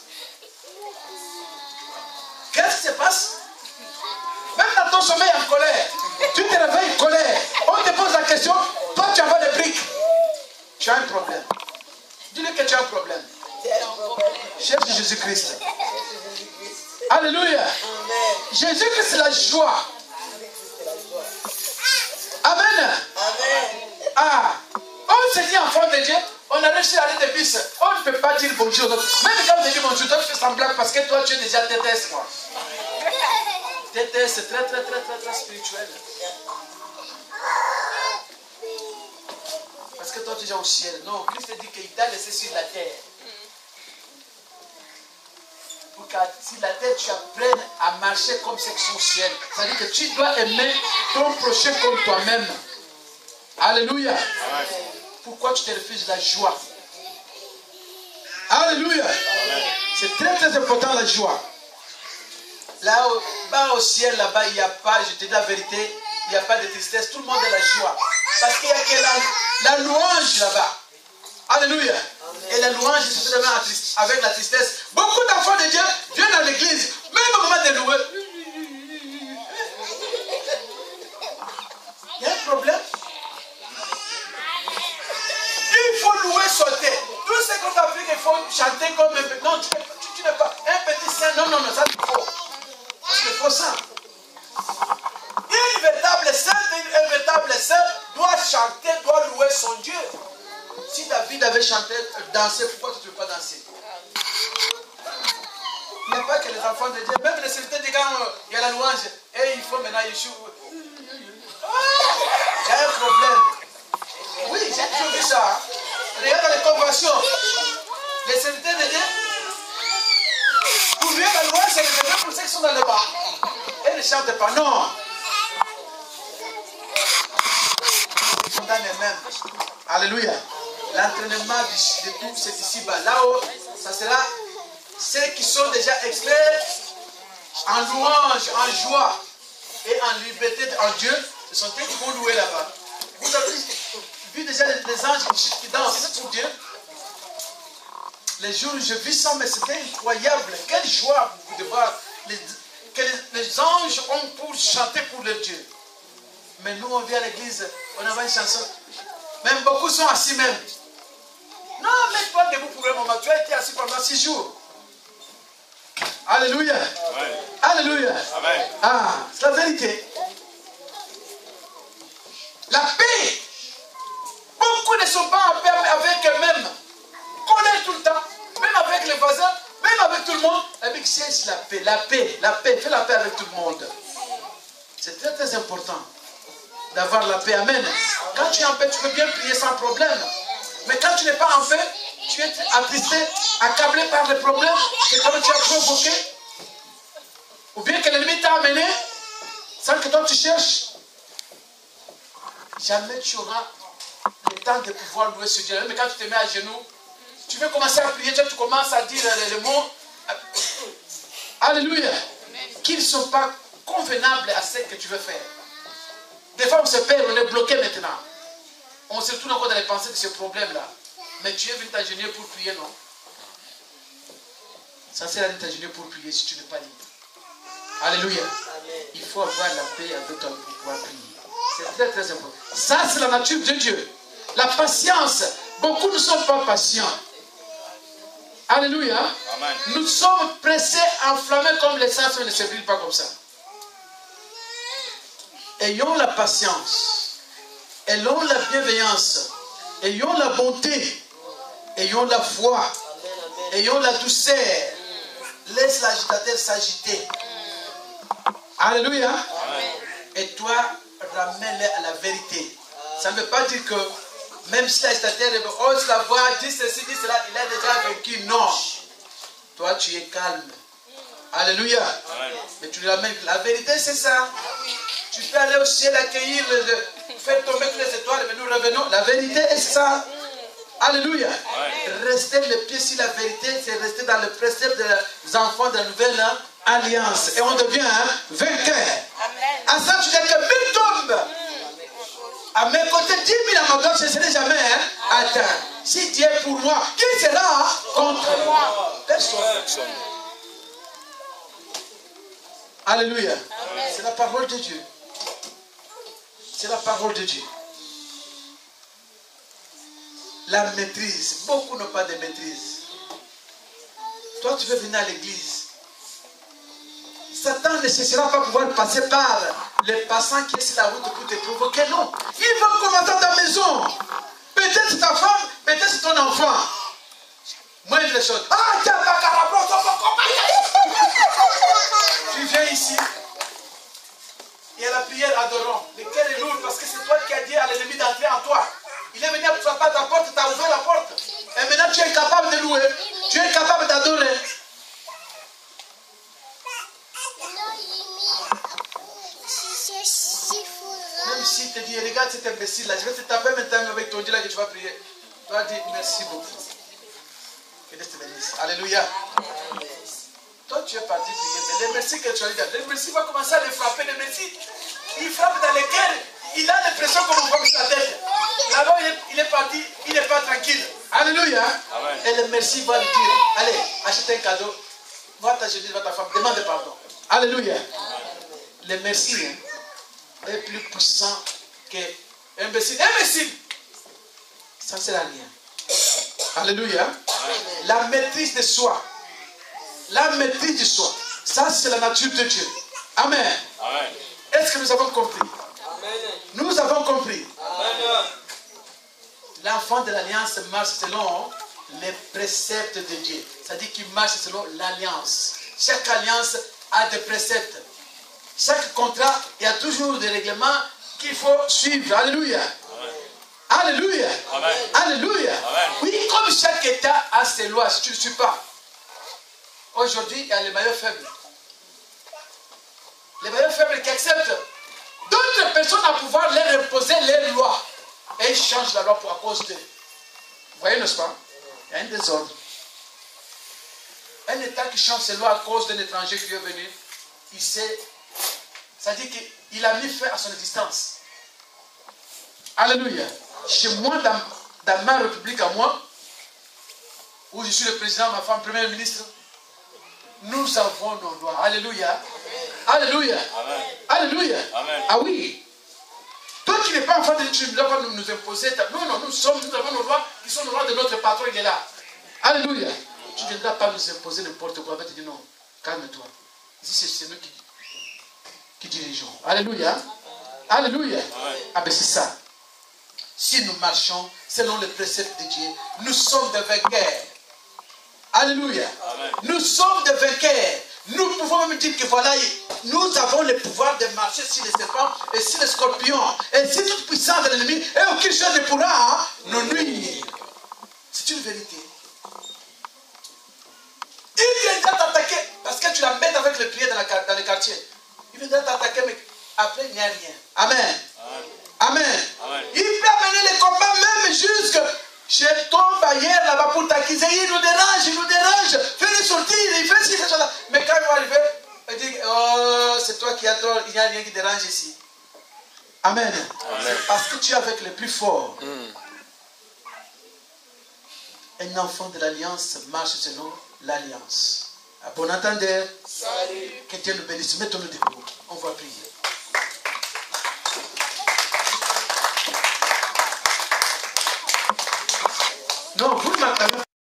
Qu'est-ce qui se passe? Même dans ton sommeil en colère, tu te réveilles en colère. On te pose la question, toi tu as des briques. Tu as un problème. Dis-lui que tu as un problème. Cherche Jésus-Christ. Alléluia. Jésus-Christ c'est la joie. Amen. Ah. On se dit enfant de Dieu, on a réussi à aller de bus. On ne peut pas dire bonjour aux autres. Même quand on te dit bonjour, toi tu fais semblant parce que toi tu es déjà TTS quoi. TTS c'est très spirituel. Parce que toi tu es déjà au ciel. Non, Christ dit qu'il t'a laissé sur la terre. Pour que si la terre tu apprennes à marcher comme c'est son ciel. C'est-à-dire que tu dois aimer ton prochain comme toi-même. Alléluia. Pourquoi tu te refuses la joie? Alléluia. C'est très important la joie. Là-bas au ciel, là-bas, il n'y a pas, je te dis la vérité, il n'y a pas de tristesse. Tout le monde a la joie. Parce qu'il n'y a que la louange là-bas. Alléluia. Et la louange, c'est vraiment avec la tristesse. Beaucoup d'enfants de Dieu viennent à l'église, même au moment de louer. Il y a un problème. Il faut louer, sauter. Tout ce qu'on t'a appris qu'il faut chanter comme un petit. Non, tu n'es pas un petit saint. Non, ça c'est faux. Parce qu'il faut ça. Une véritable saint doit chanter, doit louer son Dieu. Si David avait chanté, dansé, pourquoi tu ne veux pas danser? Il n'y a pas que les enfants de Dieu, même les serviteurs de quand il y a la louange, et il faut maintenant Yeshua. Il y a un problème. Oui, j'ai toujours vu ça. Hein. Regarde dans les conventions. Les serviteurs de Dieu, pour lui, la louange, c'est les serviteurs pour ceux qui sont dans le bas. Et ne chantent pas. Non. Même. Alléluia. L'entraînement de tout c'est ici-bas. Là-haut, ça sera ceux qui sont déjà experts en louange, en joie et en liberté en Dieu. Ce sont eux qui vont louer là-bas. Vous avez vu déjà les anges qui dansent pour Dieu. Les jours où je vis ça, mais c'était incroyable. Quelle joie de voir que les anges ont pour chanter pour leur Dieu. Mais nous, on vient à l'église, on envoie une chanson. Même beaucoup sont assis même. Non, mets-toi debout pour un moment. Tu as été assis pendant 6 jours. Alléluia. Amen. Alléluia. Amen. Ah, c'est la vérité. La paix. Beaucoup ne sont pas en paix avec eux-mêmes. Colère tout le temps. Même avec les voisins, même avec tout le monde. Avec c'est la paix. La paix. La paix. Fais la paix avec tout le monde. C'est très très important d'avoir la paix. Amen. Quand tu es en paix, tu peux bien prier sans problème. Mais quand tu n'es pas en paix, tu es attristé, accablé par les problèmes que toi tu as provoqués. Ou bien que l'ennemi t'a amené, sans que toi tu cherches. Jamais tu auras le temps de pouvoir louer ce Dieu. Mais quand tu te mets à genoux, tu veux commencer à prier, tu commences à dire les mots. Alléluia. Qui ne sont pas convenables à ce que tu veux faire. Des fois, on se perd, on est bloqué maintenant. On se retourne encore dans les pensées de ce problème-là. Mais tu es venu t'agenouiller pour prier, non? Ça sert à rien de t'agenouiller pour prier si tu n'es pas libre. Alléluia. Amen. Il faut avoir la paix avec toi pour pouvoir prier. C'est très très important. Ça, c'est la nature de Dieu. La patience. Beaucoup ne sont pas patients. Alléluia. Amen. Nous sommes pressés, enflammés comme les saints, mais ne se brûlent pas comme ça. Ayons la patience, ayons la bienveillance, ayons la bonté, ayons la foi, ayons la douceur. Laisse l'agitateur s'agiter. Alléluia. Amen. Et toi, ramène-les à la vérité. Ça ne veut pas dire que même si l'agitateur ose la voix, dit ceci, dit cela, il a déjà vaincu. Non. Toi, tu es calme. Alléluia. Amen. Mais tu lui ramènes. La vérité, c'est ça. Tu peux aller au ciel accueillir, faire tomber toutes les étoiles, mais nous revenons. La vérité est ça. Alléluia. Ouais. Rester les pieds sur la vérité, c'est rester dans le précepte des enfants de la nouvelle alliance. Et on devient vainqueur. À ça, tu dis que 1000 tombent. À mes côtés, 10 000 à ma gauche, je ne serai jamais atteint. Si Dieu est pour moi, qui sera contre moi? Personne. Alléluia. C'est la parole de Dieu. C'est la parole de Dieu. La maîtrise. Beaucoup n'ont pas de maîtrise. Toi, tu veux venir à l'église. Satan ne cessera pas pouvoir passer par les passants qui est sur la route pour te provoquer. Non. Il va commencer dans ta maison. Peut-être c'est ta femme, peut-être c'est ton enfant. Moindre chose. Ah, tiens, tu viens ici. Et à la prière, adorons. Le cœur est lourd parce que c'est toi qui as dit à l'ennemi d'entrer en toi. Il est venu à frapper à ta porte, tu as ouvert la porte. Et maintenant tu es capable de louer. Tu es capable d'adorer. Même si tu te dis, regarde cet imbécile là, je vais te taper maintenant avec ton Dieu là que tu vas prier. Tu vas dire merci beaucoup. Que Dieu te bénisse. Alléluia. Toi tu es parti prier, mais les merci que tu as dit, les merci va commencer à les frapper, les merci. Il frappe dans les cœurs, il a l'impression qu'on voit sur la tête. Là-bas il est parti, il n'est pas tranquille. Alléluia. Amen. Et le merci va lui dire, allez, achète un cadeau. Va ta jeunesse, va ta femme, demande pardon. Alléluia. Le merci est plus puissant qu'un imbécile. Imbécile, ça ne sert à rien. Alléluia. La maîtrise de soi. La maîtrise de soi. Ça, c'est la nature de Dieu. Amen. Amen. Est-ce que nous avons compris? Amen. Nous avons compris. Amen. L'enfant de l'alliance marche selon les préceptes de Dieu. C'est-à-dire qu'il marche selon l'alliance. Chaque alliance a des préceptes. Chaque contrat, il y a toujours des règlements qu'il faut suivre. Alléluia. Alléluia. Amen. Alléluia. Amen. Oui, comme chaque État a ses lois, si tu ne suis pas. Aujourd'hui, il y a les maillons faibles. Les maillons faibles qui acceptent. D'autres personnes à pouvoir leur imposer les lois. Et ils changent la loi à cause d'eux. Vous voyez, n'est-ce pas? Il y a un désordre. Un État qui change ses lois à cause d'un étranger qui est venu, il sait. C'est-à-dire qu'il a mis fin à son existence. Alléluia. Chez moi, dans ma république à moi, où je suis le président, ma femme, premier ministre, nous avons nos lois. Alléluia. Alléluia. Amen. Alléluia. Amen. Ah oui. Toi qui n'es pas enfant de Dieu, tu ne dois pas nous imposer. Non, non, nous avons nos lois qui sont nos lois de notre patron, il est là. Alléluia. Tu ne viendras pas nous imposer n'importe quoi. Tu dis non, calme-toi. Ici, c'est nous qui dirigeons. Alléluia. Alléluia. Ah ben c'est ça. Si nous marchons selon les préceptes de Dieu, nous sommes des vainqueurs. Alléluia. Amen. Nous sommes des vainqueurs. Nous pouvons même dire que voilà, nous avons le pouvoir de marcher sur les serpents et sur les scorpions. Et sur toute puissance de l'ennemi, et aucune chose ne pourra nous nuire. C'est une vérité. Il viendra t'attaquer parce que tu l'embêtes avec le prier dans les quartiers. Il viendra t'attaquer, mais après il n'y a rien. Amen. Amen. Amen. Il peut amener les combats même jusque chez ton bailleur là-bas pour t'accuser. Il nous dérange. Fais-le sortir, il fait ci, fait ça. Mais quand il va arriver, il dit, oh, c'est toi qui as tort, il n'y a rien qui dérange ici. Amen. Amen. Parce que tu es avec les plus forts. Un enfant de l'alliance marche selon l'alliance. À bon entendeur. Salut. Que Dieu nous bénisse. Mettons-nous debout. On va prier. Non, vous ne m'attendez